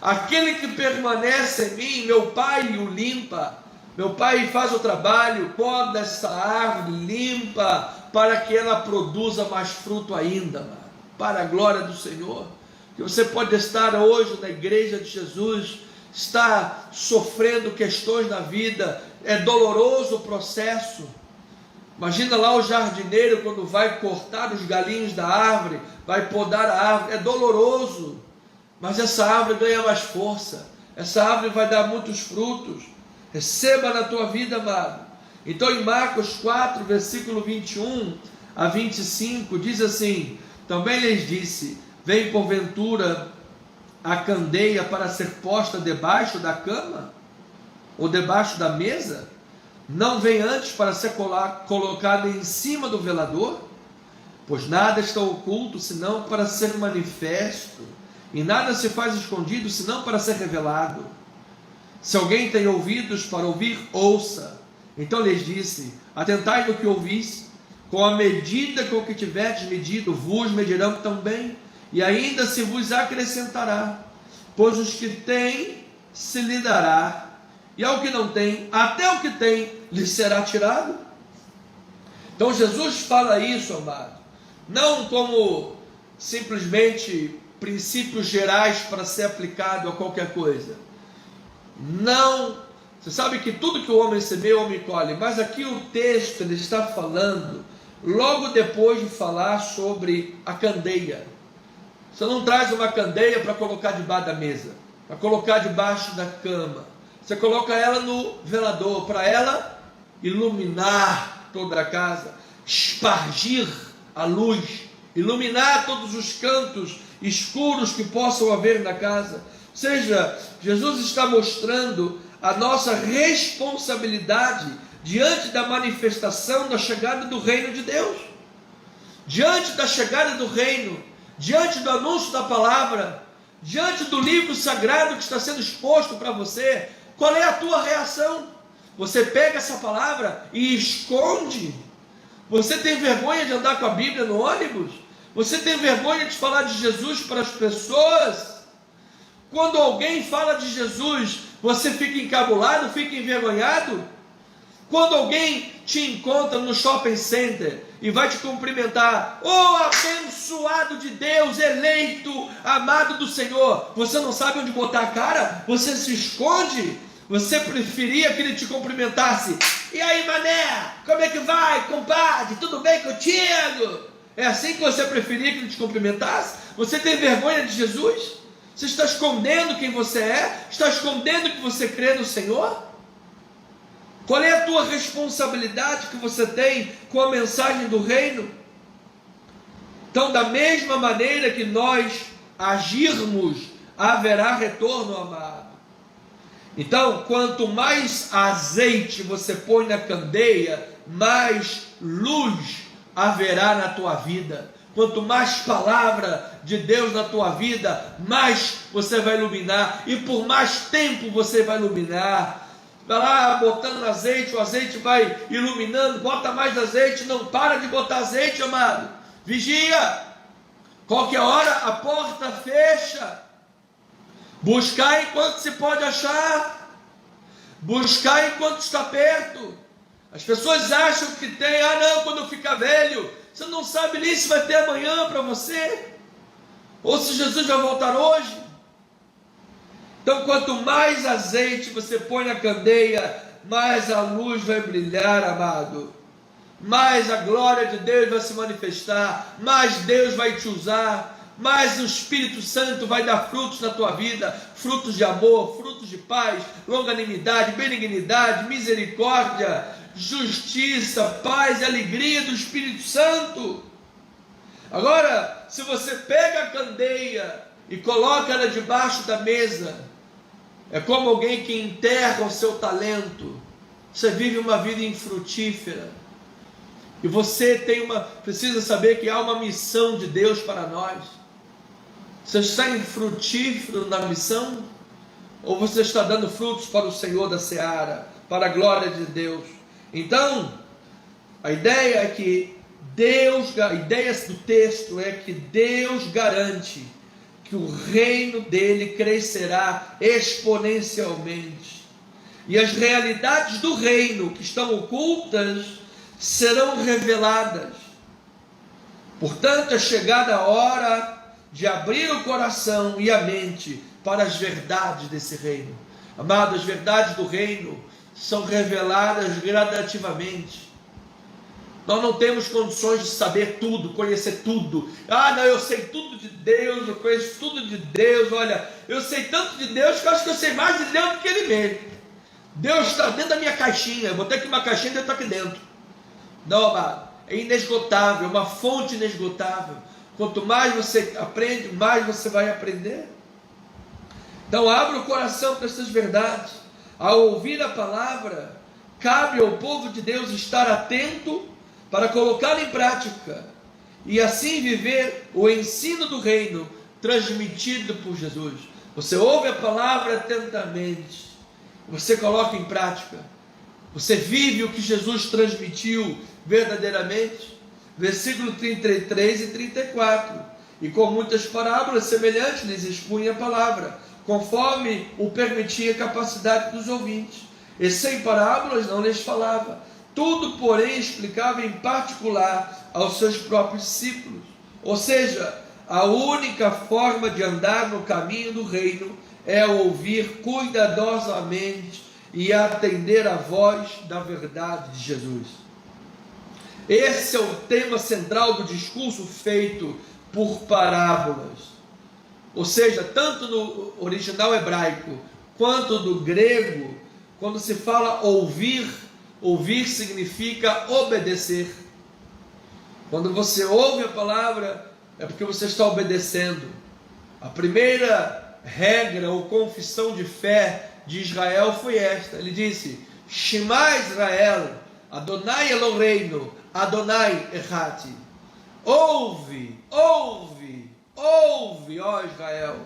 Aquele que permanece em mim, meu Pai o limpa, Meu pai faz o trabalho, poda essa árvore, limpa, para que ela produza mais fruto ainda, mano, para a glória do Senhor. Que você pode estar hoje na igreja de Jesus, está sofrendo questões na vida, é doloroso o processo. Imagina lá o jardineiro quando vai cortar os galinhos da árvore, vai podar a árvore, é doloroso, mas essa árvore ganha mais força, essa árvore vai dar muitos frutos. Receba na tua vida, amado. Então em Marcos 4, versículo 21 a 25, diz assim: também lhes disse, vem porventura a candeia para ser posta debaixo da cama? Ou debaixo da mesa? Não vem antes para ser colocada em cima do velador? Pois nada está oculto, senão para ser manifesto, e nada se faz escondido, senão para ser revelado. Se alguém tem ouvidos para ouvir, ouça. Então lhes disse, atentai no que ouvis, com a medida com que tiverdes medido, vos medirão também, e ainda se vos acrescentará. Pois os que têm, se lhe dará, e ao que não tem, até o que tem, lhe será tirado. Então Jesus fala isso, amado, não como simplesmente princípios gerais para ser aplicado a qualquer coisa. Não, você sabe que tudo que o homem semeia, o homem colhe, mas aqui o texto ele está falando logo depois de falar sobre a candeia. Você não traz uma candeia para colocar debaixo da mesa, para colocar debaixo da cama. Você coloca ela no velador, para ela iluminar toda a casa, espargir a luz, iluminar todos os cantos escuros que possam haver na casa. Ou seja, Jesus está mostrando a nossa responsabilidade diante da manifestação da chegada do reino de Deus. Diante da chegada do reino, diante do anúncio da palavra, diante do livro sagrado que está sendo exposto para você, qual é a tua reação? Você pega essa palavra e esconde? Você tem vergonha de andar com a Bíblia no ônibus? Você tem vergonha de falar de Jesus para as pessoas? Quando alguém fala de Jesus, você fica encabulado, fica envergonhado? Quando alguém te encontra no shopping center e vai te cumprimentar, oh abençoado de Deus, eleito, amado do Senhor, você não sabe onde botar a cara? Você se esconde? Você preferia que ele te cumprimentasse? E aí, mané, como é que vai, compadre? Tudo bem contigo? É assim que você preferia que ele te cumprimentasse? Você tem vergonha de Jesus? Você está escondendo quem você é? Está escondendo que você crê no Senhor? Qual é a tua responsabilidade que você tem com a mensagem do reino? Então, da mesma maneira que nós agirmos, haverá retorno, amado. Então, quanto mais azeite você põe na candeia, mais luz haverá na tua vida. Quanto mais palavra de Deus na tua vida, mais você vai iluminar, e por mais tempo você vai iluminar. Vai lá botando azeite, o azeite vai iluminando, bota mais azeite, não para de botar azeite, amado. Vigia, qualquer hora a porta fecha. Buscar enquanto se pode achar, buscar enquanto está perto. As pessoas acham que tem, não, quando eu ficar velho. Você não sabe nem se vai ter amanhã para você, ou se Jesus vai voltar hoje. Então, quanto mais azeite você põe na candeia, mais a luz vai brilhar, amado. Mais a glória de Deus vai se manifestar, mais Deus vai te usar, mais o Espírito Santo vai dar frutos na tua vida, frutos de amor, frutos de paz, longanimidade, benignidade, misericórdia, justiça, paz e alegria do Espírito Santo. Agora, se você pega a candeia e coloca ela debaixo da mesa, é como alguém que enterra o seu talento. Você vive uma vida infrutífera. E você precisa saber que há uma missão de Deus para nós. Você está infrutífero na missão? Ou você está dando frutos para o Senhor da seara, para a glória de Deus? Então, a ideia é que a ideia do texto é que Deus garante que o reino dele crescerá exponencialmente. e as realidades do reino que estão ocultas serão reveladas. Portanto, é chegada a hora de abrir o coração e a mente para as verdades desse reino. Amado, as verdades do reino são reveladas gradativamente. Nós não temos condições de saber tudo, conhecer tudo. Ah, não, eu sei tudo de Deus, eu conheço tudo de Deus. Olha, eu sei tanto de Deus que eu acho que eu sei mais de Deus do que Ele mesmo. Deus está dentro da minha caixinha, eu botei aqui uma caixinha e Ele está aqui dentro. Não, amado, é inesgotável, é uma fonte inesgotável. Quanto mais você aprende, mais você vai aprender. Então, abra o coração para essas verdades. Ao ouvir a palavra, cabe ao povo de Deus estar atento para colocar em prática e assim viver o ensino do reino transmitido por Jesus. Você ouve a palavra atentamente, você coloca em prática, você vive o que Jesus transmitiu verdadeiramente. Versículo 33 e 34. E com muitas parábolas semelhantes lhes expunha a palavra, conforme o permitia a capacidade dos ouvintes. E sem parábolas não lhes falava. Tudo, porém, explicava em particular aos seus próprios discípulos. Ou seja, a única forma de andar no caminho do reino é ouvir cuidadosamente e atender à voz da verdade de Jesus. Esse é o tema central do discurso feito por parábolas. Ou seja, tanto no original hebraico quanto no grego, quando se fala ouvir, ouvir significa obedecer. Quando você ouve a palavra, é porque você está obedecendo. A primeira regra ou confissão de fé de Israel foi esta. Ele disse: Shema Israel, Adonai Eloheinu, Adonai Echad. Ouve, ouve, ouve, ó Israel.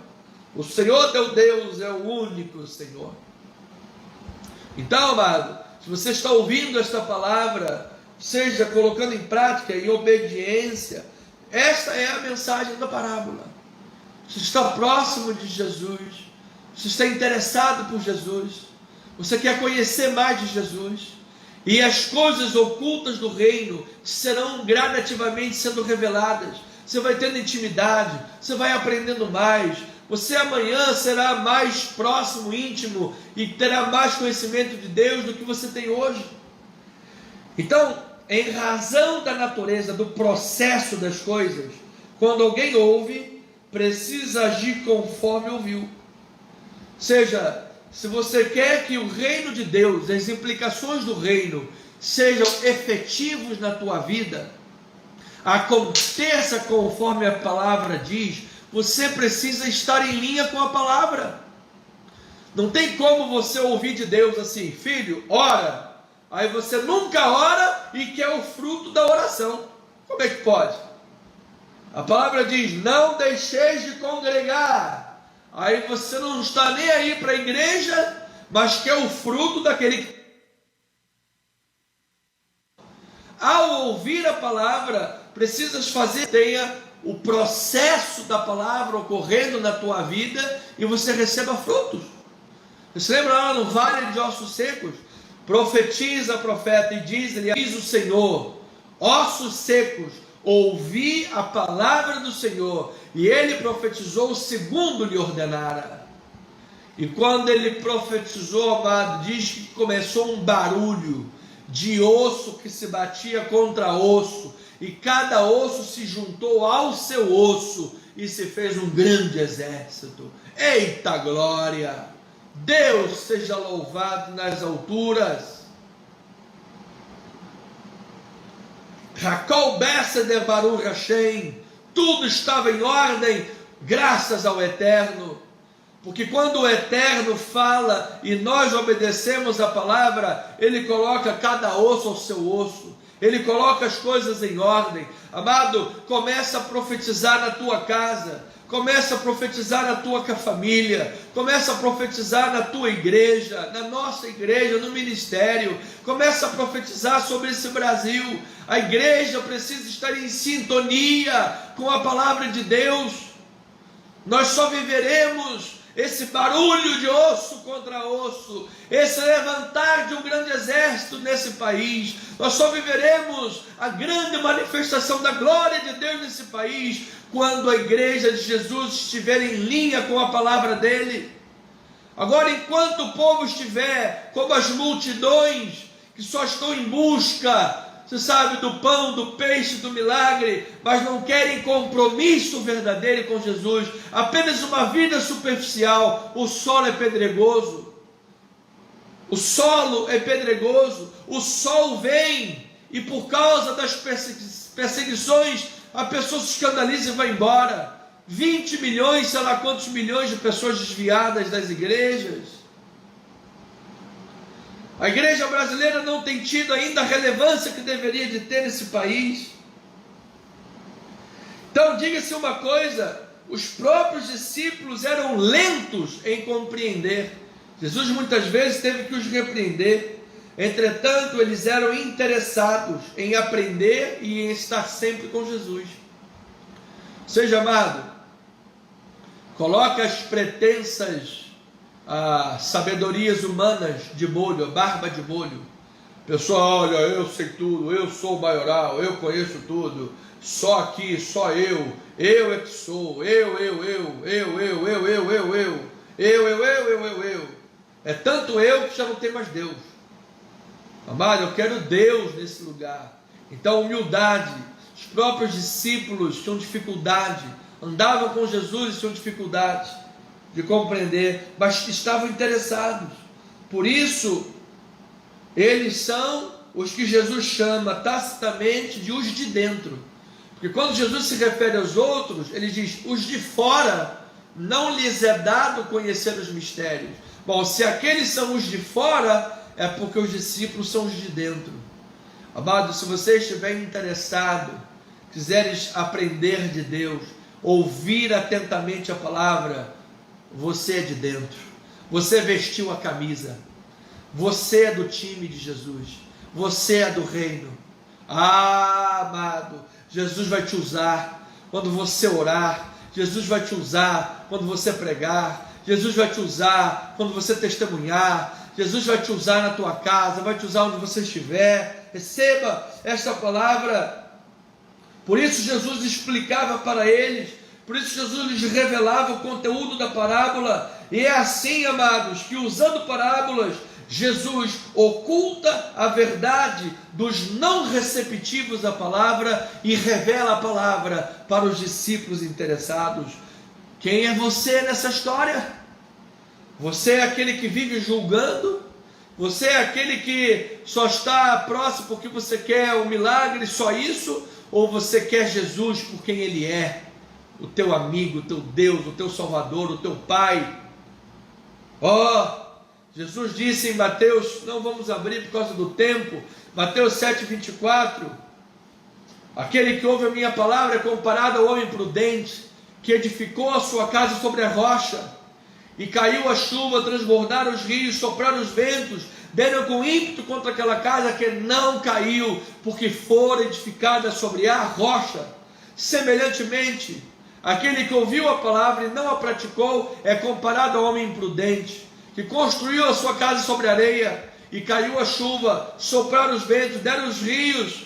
O Senhor teu Deus é o único Senhor. Então, amado, se você está ouvindo esta palavra, seja colocando em prática, em obediência, esta é a mensagem da parábola. Você está próximo de Jesus, você está interessado por Jesus, você quer conhecer mais de Jesus, e as coisas ocultas do reino serão gradativamente sendo reveladas. Você vai tendo intimidade, você vai aprendendo mais. Você amanhã será mais próximo, íntimo, e terá mais conhecimento de Deus do que você tem hoje. Então, em razão da natureza, do processo das coisas, quando alguém ouve, precisa agir conforme ouviu. Ou seja, se você quer que o reino de Deus, as implicações do reino, sejam efetivos na tua vida, aconteça conforme a palavra diz, você precisa estar em linha com a palavra. Não tem como você ouvir de Deus assim: filho, ora. Aí você nunca ora e quer o fruto da oração. Como é que pode? A palavra diz: não deixeis de congregar. Aí você não está nem aí para a igreja, mas quer o fruto daquele que... Ao ouvir a palavra, precisas fazer, tenha o processo da palavra ocorrendo na tua vida e você receba frutos. Você lembra lá no vale de ossos secos? Profetiza, profeta, e diz o Senhor: ossos secos, ouvi a palavra do Senhor. E ele profetizou segundo lhe ordenara. E quando ele profetizou, amado, diz que começou um barulho de osso que se batia contra osso, e cada osso se juntou ao seu osso, e se fez um grande exército. Eita glória! Deus seja louvado nas alturas. Hakol Beseder Baruch Hashem. Tudo estava em ordem, graças ao Eterno. Porque quando o Eterno fala e nós obedecemos a palavra, Ele coloca cada osso ao seu osso. Ele coloca as coisas em ordem. Amado, começa a profetizar na tua casa. Começa a profetizar na tua família. Começa a profetizar na tua igreja, na nossa igreja, no ministério. Começa a profetizar sobre esse Brasil. A igreja precisa estar em sintonia com a palavra de Deus. Nós só viveremos esse barulho de osso contra osso, esse levantar de um grande exército nesse país. Nós só viveremos a grande manifestação da glória de Deus nesse país quando a igreja de Jesus estiver em linha com a palavra dele. Agora, enquanto o povo estiver como as multidões que só estão em busca, você sabe, do pão, do peixe, do milagre, mas não querem compromisso verdadeiro com Jesus, apenas uma vida superficial, o solo é pedregoso. O solo é pedregoso, o sol vem e por causa das perseguições a pessoa se escandaliza e vai embora. 20 milhões, sei lá quantos milhões de pessoas desviadas das igrejas. A igreja brasileira não tem tido ainda a relevância que deveria de ter nesse país. Então, diga-se uma coisa, os próprios discípulos eram lentos em compreender. Jesus muitas vezes teve que os repreender. Entretanto, eles eram interessados em aprender e em estar sempre com Jesus. Seja amado, coloque as pretensas sabedorias humanas de molho, barba de molho. Pessoal, olha, eu sei tudo, eu sou o maioral, eu conheço tudo, só aqui, só eu é que sou, eu. É tanto eu que já não tem mais Deus. Amado, eu quero Deus nesse lugar. Então, humildade. Os próprios discípulos tinham dificuldade, andavam com Jesus e tinham dificuldade de compreender, mas estavam interessados. Por isso, eles são os que Jesus chama tacitamente de os de dentro. Porque quando Jesus se refere aos outros, ele diz, os de fora não lhes é dado conhecer os mistérios. Bom, se aqueles são os de fora, é porque os discípulos são os de dentro. Amado, se você estiver interessado, quiseres aprender de Deus, ouvir atentamente a palavra, você é de dentro, você vestiu a camisa, você é do time de Jesus, você é do reino. Amado, Jesus vai te usar quando você orar, Jesus vai te usar quando você pregar, Jesus vai te usar quando você testemunhar, Jesus vai te usar na tua casa, vai te usar onde você estiver. Receba esta palavra. Por isso Jesus explicava para eles, por isso Jesus lhes revelava o conteúdo da parábola. E é assim, amados, que usando parábolas, Jesus oculta a verdade dos não receptivos à palavra e revela a palavra para os discípulos interessados. Quem é você nessa história? Você é aquele que vive julgando? Você é aquele que só está próximo porque você quer um milagre, só isso? Ou você quer Jesus por quem Ele é? O teu amigo, o teu Deus, o teu Salvador, o teu Pai. Jesus disse em Mateus, não vamos abrir por causa do tempo, Mateus 7,24, aquele que ouve a minha palavra é comparado ao homem prudente, que edificou a sua casa sobre a rocha, e caiu a chuva, transbordaram os rios, sopraram os ventos, deram com ímpeto contra aquela casa que não caiu, porque fora edificada sobre a rocha. Semelhantemente, aquele que ouviu a palavra e não a praticou é comparado ao homem imprudente, que construiu a sua casa sobre areia, e caiu a chuva, sopraram os ventos, deram os rios,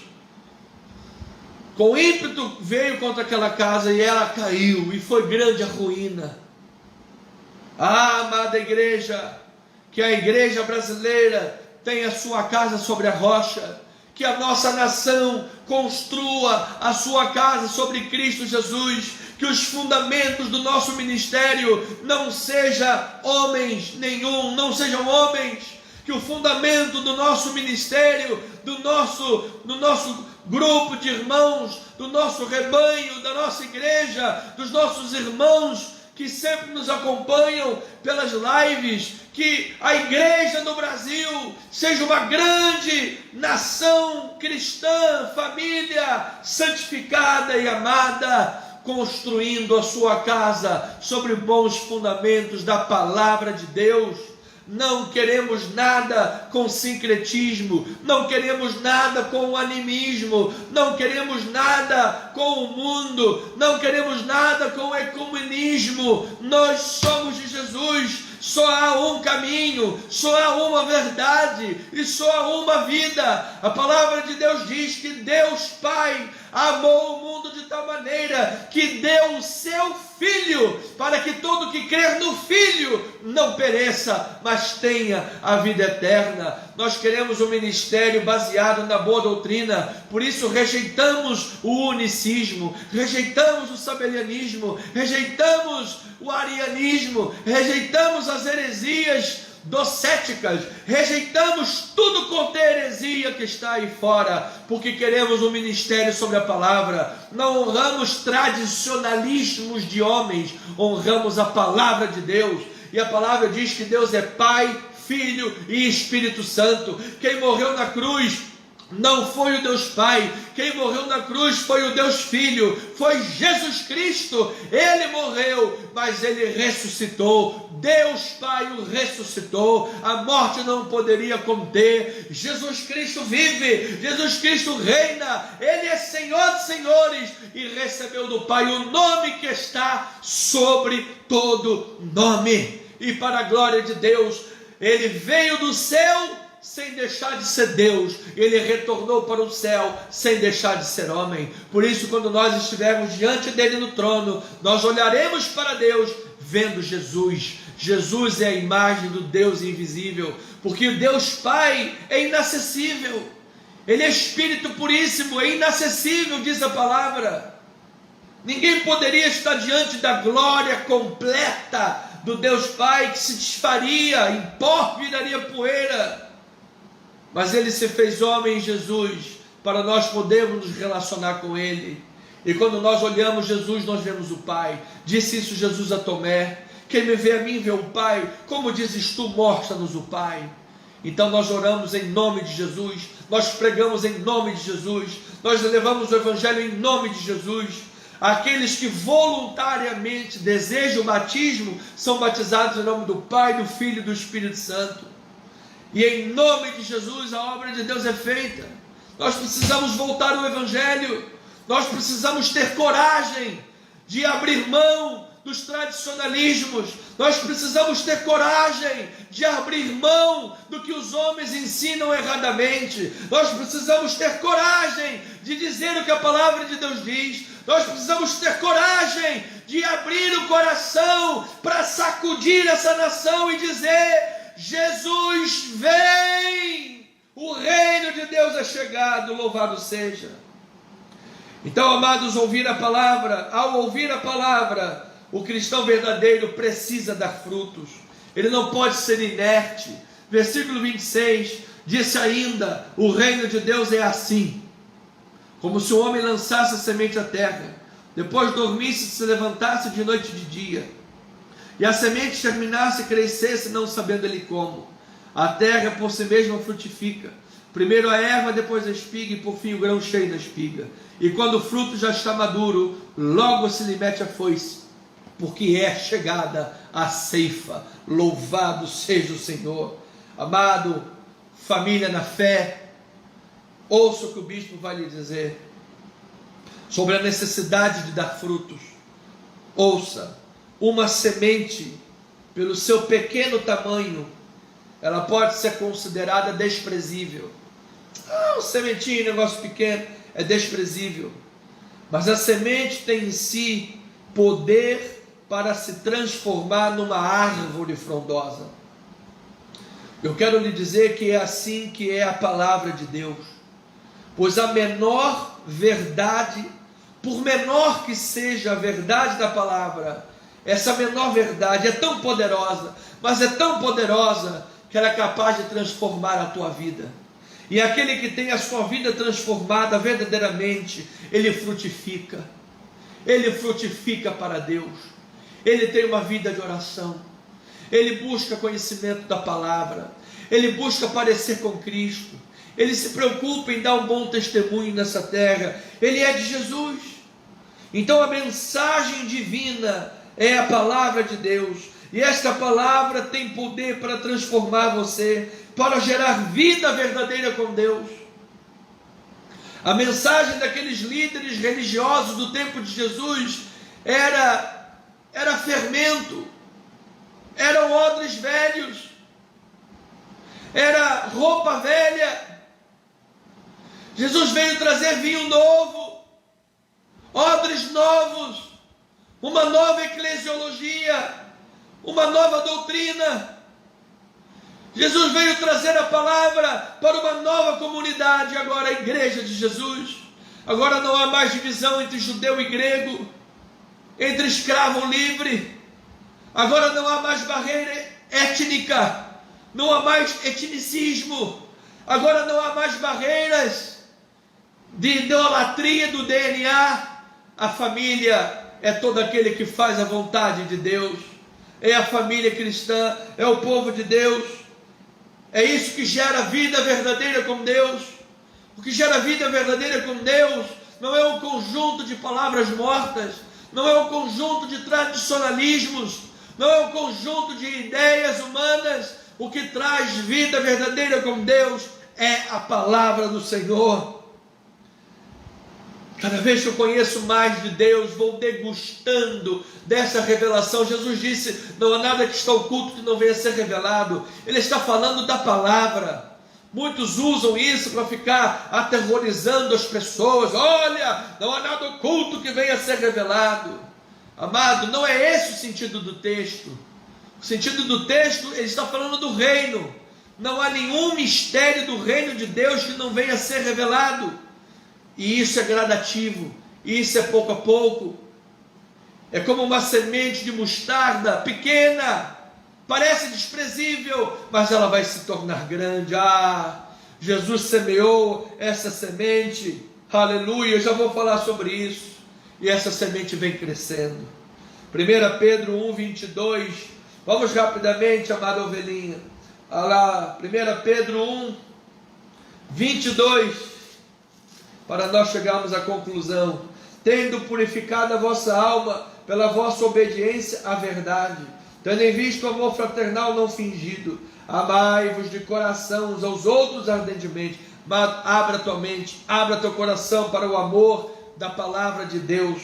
com ímpeto veio contra aquela casa, e ela caiu, e foi grande a ruína. Amada igreja, que a igreja brasileira tenha a sua casa sobre a rocha, que a nossa nação construa a sua casa sobre Cristo Jesus, que os fundamentos do nosso ministério não sejam homens, que o fundamento do nosso ministério, do nosso grupo de irmãos, do nosso rebanho, da nossa igreja, dos nossos irmãos que sempre nos acompanham pelas lives, que a igreja do Brasil seja uma grande nação cristã, família santificada e amada, construindo a sua casa sobre bons fundamentos da palavra de Deus. Não queremos nada com sincretismo, não queremos nada com animismo, não queremos nada com o mundo, não queremos nada com o ecumenismo. Nós somos de Jesus, só há um caminho, só há uma verdade e só há uma vida. A palavra de Deus diz que Deus Pai amou o mundo de tal maneira que deu o seu Filho, para que todo que crer no Filho não pereça, mas tenha a vida eterna. Nós queremos um ministério baseado na boa doutrina, por isso rejeitamos o unicismo, rejeitamos o sabelianismo, rejeitamos o arianismo, rejeitamos as heresias docéticas, rejeitamos tudo quanto é heresia que está aí fora, porque queremos um ministério sobre a palavra. Não honramos tradicionalismos de homens, honramos a palavra de Deus, e a palavra diz que Deus é Pai, Filho e Espírito Santo. Quem morreu na cruz não foi o Deus Pai, quem morreu na cruz foi o Deus Filho, foi Jesus Cristo. Ele morreu, mas ele ressuscitou. Deus Pai o ressuscitou, a morte não poderia conter. Jesus Cristo vive, Jesus Cristo reina, ele é Senhor de senhores e recebeu do Pai o nome que está sobre todo nome. E para a glória de Deus, ele veio do céu sem deixar de ser Deus, ele retornou para o céu sem deixar de ser homem. Por isso, quando nós estivermos diante dele no trono, nós olharemos para Deus vendo Jesus. Jesus é a imagem do Deus invisível, porque o Deus Pai é inacessível, ele é Espírito puríssimo, é inacessível, diz a palavra. Ninguém poderia estar diante da glória completa do Deus Pai, que se desfaria em pó, viraria poeira. Mas ele se fez homem em Jesus, para nós podermos nos relacionar com ele. E quando nós olhamos Jesus, nós vemos o Pai. Disse isso Jesus a Tomé: quem me vê a mim vê o Pai, como dizes tu, mostra-nos o Pai. Então nós oramos em nome de Jesus, nós pregamos em nome de Jesus, nós levamos o Evangelho em nome de Jesus. Aqueles que voluntariamente desejam o batismo, são batizados em nome do Pai, do Filho e do Espírito Santo. E em nome de Jesus a obra de Deus é feita. Nós precisamos voltar ao Evangelho, nós precisamos ter coragem de abrir mão dos tradicionalismos, nós precisamos ter coragem de abrir mão do que os homens ensinam erradamente, nós precisamos ter coragem de dizer o que a palavra de Deus diz, nós precisamos ter coragem de abrir o coração para sacudir essa nação e dizer: Jesus vem, o reino de Deus é chegado, louvado seja. Então, amados, ouvir a palavra, ao ouvir a palavra, o cristão verdadeiro precisa dar frutos, ele não pode ser inerte. Versículo 26, disse ainda: o reino de Deus é assim, como se o homem lançasse a semente à terra, depois dormisse e se levantasse de noite e de dia, e a semente germinasse e crescesse, não sabendo ele como. A terra por si mesma frutifica, primeiro a erva, depois a espiga, e por fim o grão cheio da espiga. E quando o fruto já está maduro, logo se lhe mete a foice, porque é chegada a ceifa. Louvado seja o Senhor. Amado, família na fé, ouça o que o bispo vai lhe dizer sobre a necessidade de dar frutos. Ouça: uma semente, pelo seu pequeno tamanho, ela pode ser considerada desprezível. Um sementinho, negócio pequeno, é desprezível. Mas a semente tem em si poder para se transformar numa árvore frondosa. Eu quero lhe dizer que é assim que é a palavra de Deus. Pois a menor verdade, por menor que seja a verdade da palavra, essa menor verdade é tão poderosa, mas é tão poderosa que ela é capaz de transformar a tua vida. E aquele que tem a sua vida transformada verdadeiramente, ele frutifica para Deus, ele tem uma vida de oração, ele busca conhecimento da palavra, ele busca parecer com Cristo, ele se preocupa em dar um bom testemunho nessa terra, ele é de Jesus. Então a mensagem divina é a palavra de Deus, E esta palavra tem poder para transformar você, para gerar vida verdadeira com Deus. A mensagem daqueles líderes religiosos do tempo de Jesus era fermento, eram odres velhos, era roupa velha. Jesus veio trazer vinho novo, odres novos, uma nova eclesiologia, uma nova doutrina. Jesus veio trazer a palavra para uma nova comunidade, agora a igreja de Jesus. Agora não há mais divisão entre judeu e grego, entre escravo e livre. Agora não há mais barreira étnica, não há mais etnicismo. Agora não há mais barreiras de idolatria do DNA. A família é todo aquele que faz a vontade de Deus. É a família cristã, é o povo de Deus. É isso que gera vida verdadeira com Deus. O que gera vida verdadeira com Deus não é um conjunto de palavras mortas, não é um conjunto de tradicionalismos, não é um conjunto de ideias humanas. O que traz vida verdadeira com Deus é a palavra do Senhor. Cada vez que eu conheço mais de Deus, vou degustando dessa revelação. Jesus disse, não há nada que está oculto que não venha a ser revelado. Ele está falando da palavra. Muitos usam isso para ficar aterrorizando as pessoas. Olha, não há nada oculto que venha a ser revelado. Amado, não é esse o sentido do texto. O sentido do texto, ele está falando do reino. Não há nenhum mistério do reino de Deus que não venha a ser revelado. E isso é gradativo, isso é pouco a pouco. É como uma semente de mostarda pequena, parece desprezível, mas ela vai se tornar grande. Jesus semeou essa semente, aleluia, eu já vou falar sobre isso. E essa semente vem crescendo. 1 Pedro 1:22, vamos rapidamente, amada ovelhinha. Olha lá, 1 Pedro 1:22. Para nós chegarmos à conclusão, tendo purificado a vossa alma pela vossa obediência à verdade, tendo em vista o amor fraternal não fingido, amai-vos de coração uns aos outros ardentemente. Abra tua mente, abra teu coração para o amor da palavra de Deus.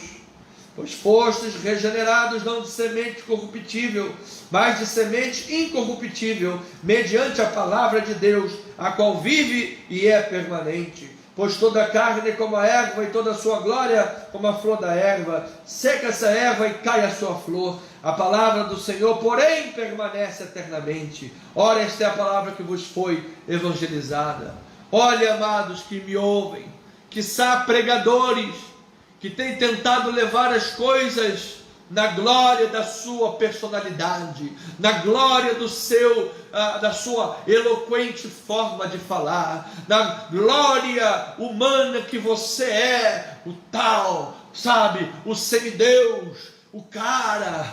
Pois fostes regenerados não de semente corruptível, mas de semente incorruptível, mediante a palavra de Deus, a qual vive e é permanente. Pois toda a carne é como a erva, e toda a sua glória como a flor da erva. Seca essa erva e cai a sua flor. A palavra do Senhor, porém, permanece eternamente. Ora, esta é a palavra que vos foi evangelizada. Olha, amados que me ouvem, que são pregadores, que têm tentado levar as coisas na glória da sua personalidade, na glória da sua eloquente forma de falar, na glória humana que você é, o tal, sabe, o semideus, o cara,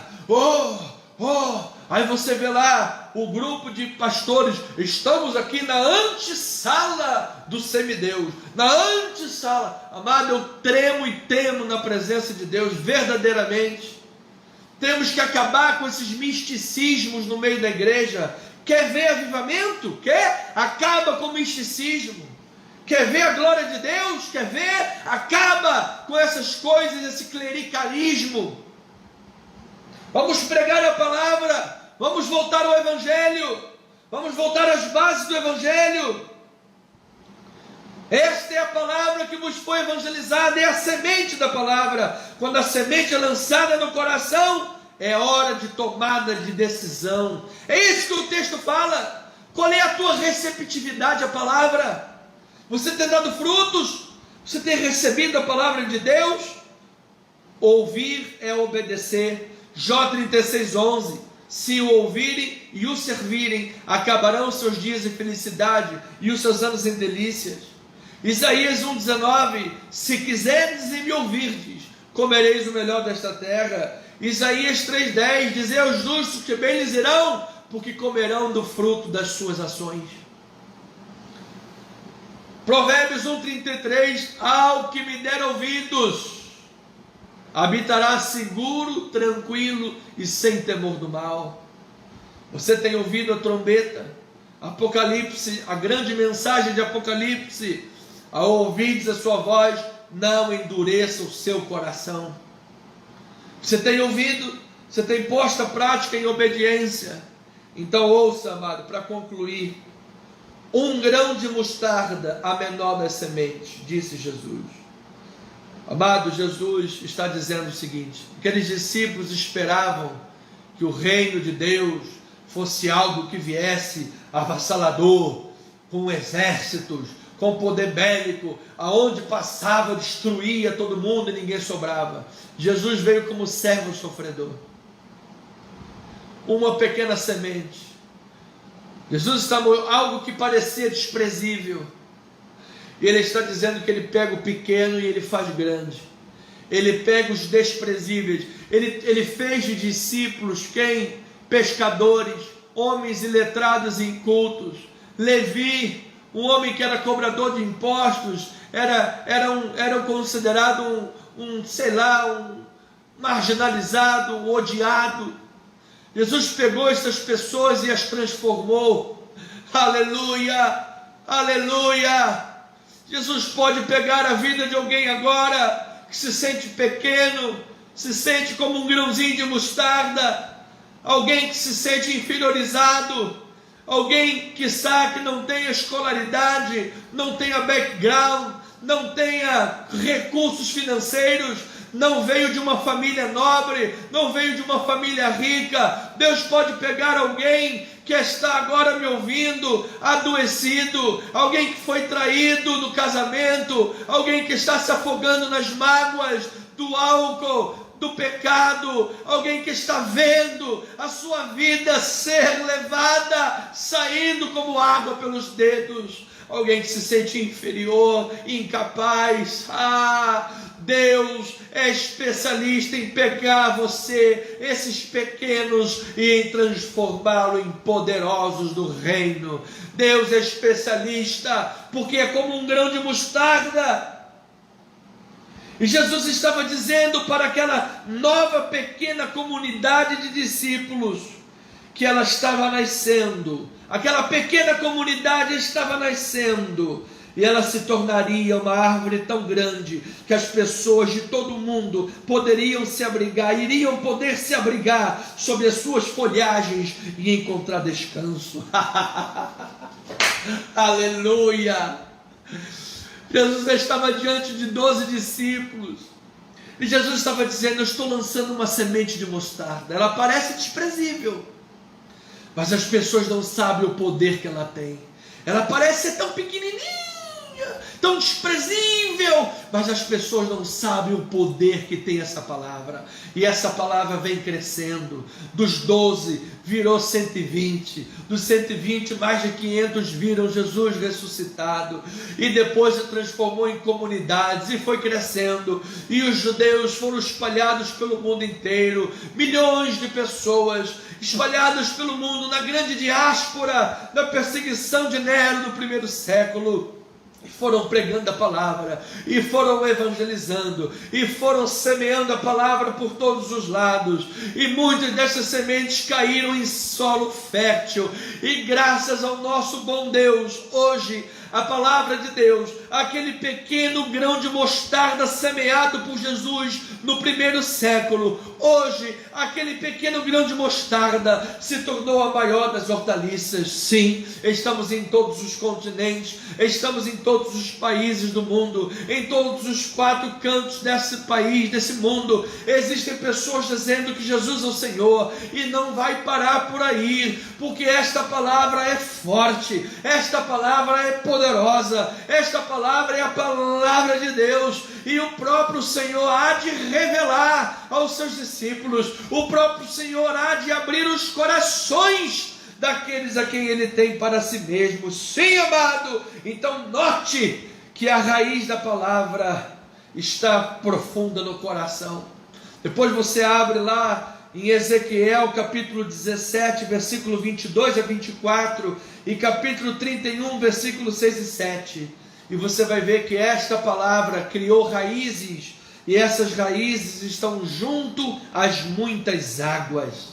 aí você vê lá o grupo de pastores, estamos aqui na antessala do semideus, na antessala. Amado, eu tremo e temo na presença de Deus verdadeiramente. Temos que acabar com esses misticismos no meio da igreja. Quer ver avivamento? Quer? Acaba com o misticismo. Quer ver a glória de Deus? Quer ver? Acaba com essas coisas, esse clericalismo. Vamos pregar a palavra. Vamos voltar ao Evangelho. Vamos voltar às bases do Evangelho. Esta é a palavra que vos foi evangelizada, é a semente da palavra. Quando a semente é lançada no coração, é hora de tomada de decisão. É isso que o texto fala. Qual é a tua receptividade à palavra? Você tem dado frutos? Você tem recebido a palavra de Deus? Ouvir é obedecer. Jó 36:11. Se o ouvirem e o servirem, acabarão os seus dias em felicidade e os seus anos em delícias. Isaías 1:19, se quiserdes e me ouvirdes, comereis o melhor desta terra. Isaías 3:10, dizei aos justos que bem lhes irão, porque comerão do fruto das suas ações. Provérbios 1:33, ao que me der ouvidos, habitará seguro, tranquilo e sem temor do mal. Você tem ouvido a trombeta, Apocalipse, a grande mensagem de Apocalipse. Ao ouvirdes a sua voz, não endureça o seu coração. Você tem ouvido, você tem posto a prática em obediência. Então ouça, amado, para concluir: um grão de mostarda, a menor das sementes, disse Jesus. Amado, Jesus está dizendo o seguinte: aqueles discípulos esperavam que o reino de Deus fosse algo que viesse avassalador, com exércitos, com poder bélico, aonde passava, destruía todo mundo e ninguém sobrava. Jesus veio como servo sofredor, uma pequena semente. Jesus está algo que parecia desprezível, e Ele está dizendo que Ele pega o pequeno e Ele faz grande. Ele pega os desprezíveis. Ele fez de discípulos quem? Pescadores, homens iletrados e incultos. Levi, um homem que era cobrador de impostos, era considerado um marginalizado, um odiado. Jesus pegou essas pessoas e as transformou. Aleluia, aleluia. Jesus pode pegar a vida de alguém agora que se sente pequeno, se sente como um grãozinho de mostarda, alguém que se sente inferiorizado, alguém que sabe que não tem escolaridade, não tenha background, não tenha recursos financeiros, não veio de uma família nobre, não veio de uma família rica. Deus pode pegar alguém que está agora me ouvindo, adoecido, alguém que foi traído no casamento, alguém que está se afogando nas mágoas do álcool, do pecado, alguém que está vendo a sua vida ser levada, saindo como água pelos dedos, alguém que se sente inferior, incapaz. Deus é especialista em pegar você, esses pequenos, e em transformá-lo em poderosos do reino. Deus é especialista, porque é como um grão de mostarda. E Jesus estava dizendo para aquela nova pequena comunidade de discípulos que ela estava nascendo, aquela pequena comunidade estava nascendo, e ela se tornaria uma árvore tão grande que as pessoas de todo o mundo poderiam se abrigar, iriam poder se abrigar sob as suas folhagens e encontrar descanso. Aleluia! Jesus estava diante de 12 discípulos, e Jesus estava dizendo: eu estou lançando uma semente de mostarda. Ela parece desprezível, mas as pessoas não sabem o poder que ela tem. Ela parece ser tão pequenininha, tão desprezível, mas as pessoas não sabem o poder que tem essa palavra. E essa palavra vem crescendo. Dos 12 virou 120, dos 120 mais de 500 viram Jesus ressuscitado, e depois se transformou em comunidades e foi crescendo, e os judeus foram espalhados pelo mundo inteiro, milhões de pessoas espalhadas pelo mundo, na grande diáspora da perseguição de Nero no primeiro século. Foram pregando a palavra, e foram evangelizando, e foram semeando a palavra por todos os lados, e muitas dessas sementes caíram em solo fértil, e graças ao nosso bom Deus, hoje a palavra de Deus, aquele pequeno grão de mostarda semeado por Jesus no primeiro século, hoje aquele pequeno grão de mostarda se tornou a maior das hortaliças. Sim, estamos em todos os continentes, estamos em todos os países do mundo, em todos os 4 cantos desse país, desse mundo, existem pessoas dizendo que Jesus é o Senhor, e não vai parar por aí, porque esta palavra é forte, esta palavra é poderosa, esta palavra é a palavra de Deus, e o próprio Senhor há de revelar aos seus discípulos, o próprio Senhor há de abrir os corações daqueles a quem Ele tem para si mesmo. Sim, amado, então note que a raiz da palavra está profunda no coração. Depois você abre lá em Ezequiel capítulo 17, versículo 22 a 24, e capítulo 31, versículos 6 e 7, e você vai ver que esta palavra criou raízes e essas raízes estão junto às muitas águas.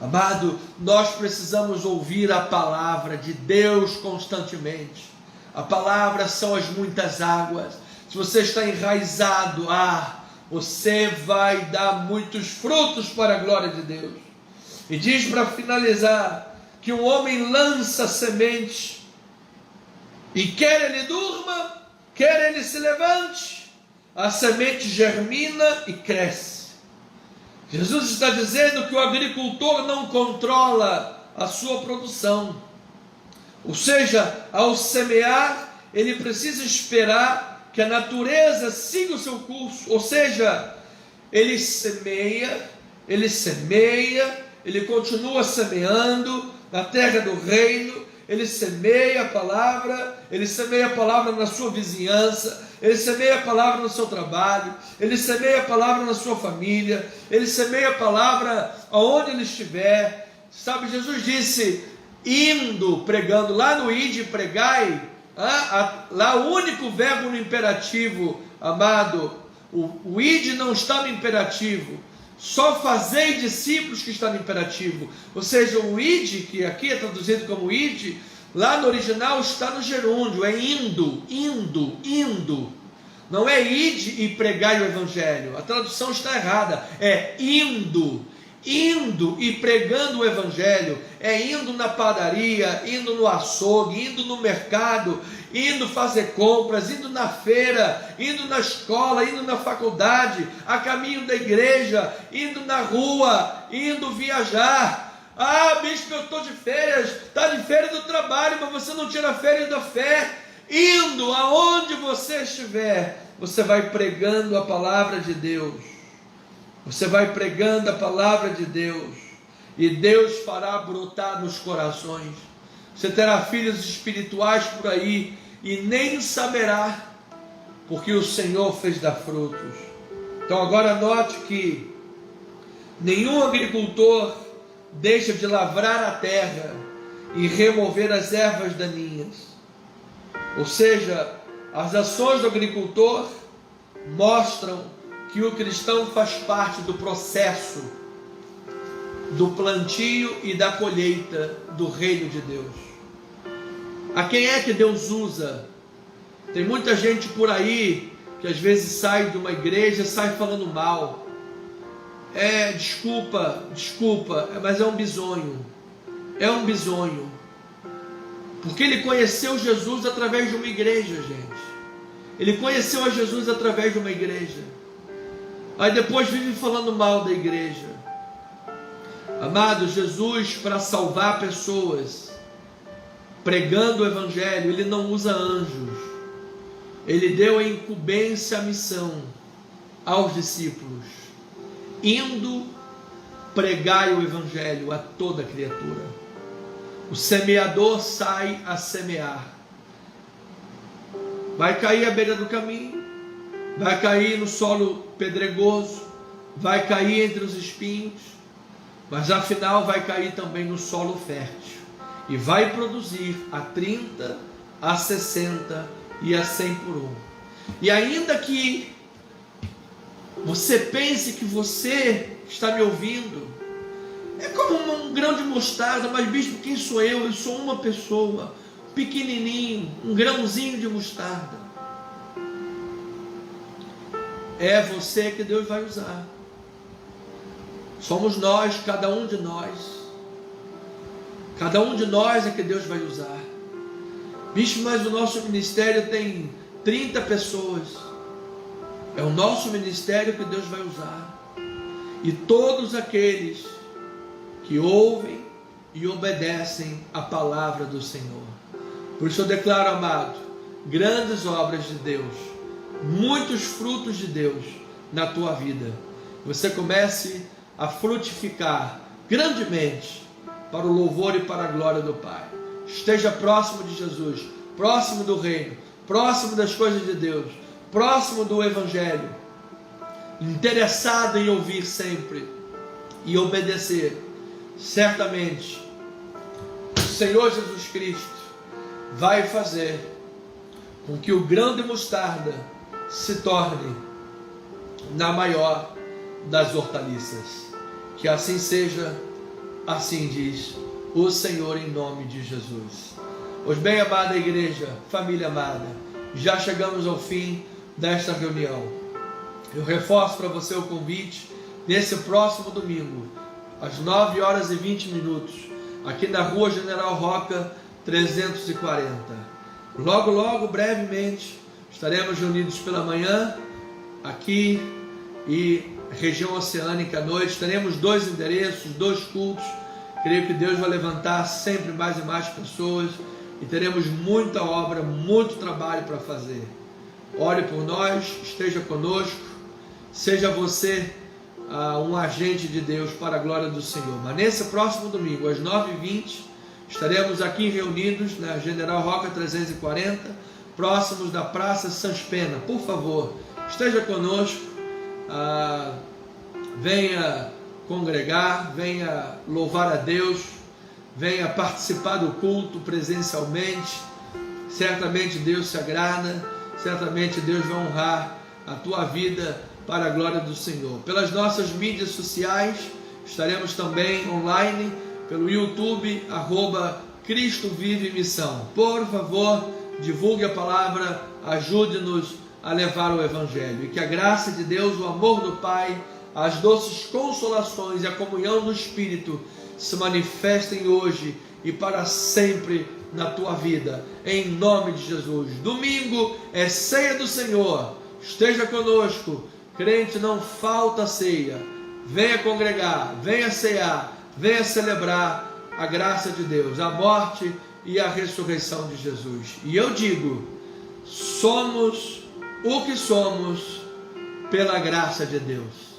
Amado, nós precisamos ouvir a palavra de Deus constantemente. A palavra são as muitas águas. Se você está enraizado, você vai dar muitos frutos para a glória de Deus. E diz para finalizar, que um homem lança semente, e quer ele durma, quer ele se levante, a semente germina e cresce. Jesus está dizendo que o agricultor não controla a sua produção. Ou seja, ao semear, ele precisa esperar que a natureza siga o seu curso. Ou seja, ele semeia, ele continua semeando na terra do reino, ele semeia a palavra na sua vizinhança, ele semeia a palavra no seu trabalho, ele semeia a palavra na sua família, ele semeia a palavra aonde ele estiver. Sabe, Jesus disse, indo, pregando, lá no ide, pregai, lá o único verbo no imperativo, amado, o ide não está no imperativo, só fazei discípulos que está no imperativo. Ou seja, o ide, que aqui é traduzido como ide, lá no original está no gerúndio, é indo. Não é ide e pregai o evangelho, a tradução está errada, é indo e pregando o evangelho, é indo na padaria, indo no açougue, indo no mercado, indo fazer compras, indo na feira, indo na escola, indo na faculdade, a caminho da igreja, indo na rua, indo viajar. Bispo, eu estou de férias. Está de férias do trabalho, mas você não tira férias da fé. Indo aonde você estiver, você vai pregando a palavra de Deus. Você vai pregando a palavra de Deus, e Deus fará brotar nos corações. Você terá filhos espirituais por aí e nem saberá, porque o Senhor fez dar frutos. Então agora note que nenhum agricultor deixa de lavrar a terra e remover as ervas daninhas. Ou seja, as ações do agricultor mostram que o cristão faz parte do processo do plantio e da colheita do reino de Deus. A quem é que Deus usa? Tem muita gente por aí que às vezes sai de uma igreja, sai falando mal. Desculpa, mas é um bisonho. Porque ele conheceu Jesus através de uma igreja, gente. Ele conheceu a Jesus através de uma igreja. Aí depois vive falando mal da igreja. Amado, Jesus, para salvar pessoas, pregando o evangelho, ele não usa anjos. Ele deu a incumbência, a missão aos discípulos, indo pregai o evangelho a toda criatura. O semeador sai a semear. Vai cair à beira do caminho, vai cair no solo pedregoso, vai cair entre os espinhos, mas afinal vai cair também no solo fértil, e vai produzir a 30, a 60 e a 100 por um. E ainda que você pense que você está me ouvindo, é como um grão de mostarda, mas bispo, quem sou eu? Eu sou uma pessoa, pequenininho, um grãozinho de mostarda. É você que Deus vai usar. Somos nós, cada um de nós. Cada um de nós é que Deus vai usar. Bispo, mas o nosso ministério tem 30 pessoas. É o nosso ministério que Deus vai usar. E todos aqueles que ouvem e obedecem a palavra do Senhor. Por isso eu declaro, amado, grandes obras de Deus, muitos frutos de Deus na tua vida. Você comece a frutificar grandemente para o louvor e para a glória do Pai. Esteja próximo de Jesus, próximo do reino, próximo das coisas de Deus, próximo do Evangelho, interessado em ouvir sempre e obedecer. Certamente o Senhor Jesus Cristo vai fazer com que o grão de mostarda se torne na maior das hortaliças. Que assim seja, assim diz o Senhor, em nome de Jesus. Pois bem, amada igreja, família amada, já chegamos ao fim desta reunião. Eu reforço para você o convite nesse próximo domingo, às 9h20, aqui na Rua General Roca 340. Logo, brevemente, estaremos reunidos pela manhã, aqui, e região oceânica à noite. Teremos 2 endereços, 2 cultos. Creio que Deus vai levantar sempre mais e mais pessoas, e teremos muita obra, muito trabalho para fazer. Ore por nós, esteja conosco, seja você um agente de Deus para a glória do Senhor. Mas nesse próximo domingo, às 9h20, estaremos aqui reunidos na General Roca 340, próximos da Praça Sans Pena. Por favor, esteja conosco, venha congregar, venha louvar a Deus, venha participar do culto presencialmente. Certamente Deus se agrada, certamente Deus vai honrar a tua vida para a glória do Senhor. Pelas nossas mídias sociais, estaremos também online, pelo YouTube, @Cristo Vive Missão. Por favor, divulgue a palavra, ajude-nos a levar o Evangelho. E que a graça de Deus, o amor do Pai, as doces consolações e a comunhão do Espírito se manifestem hoje e para sempre na tua vida, em nome de Jesus. Domingo é ceia do Senhor, esteja conosco. Crente, não falta ceia. Venha congregar, venha cear, venha celebrar a graça de Deus, a morte e a ressurreição de Jesus. E eu digo, somos o que somos pela graça de Deus.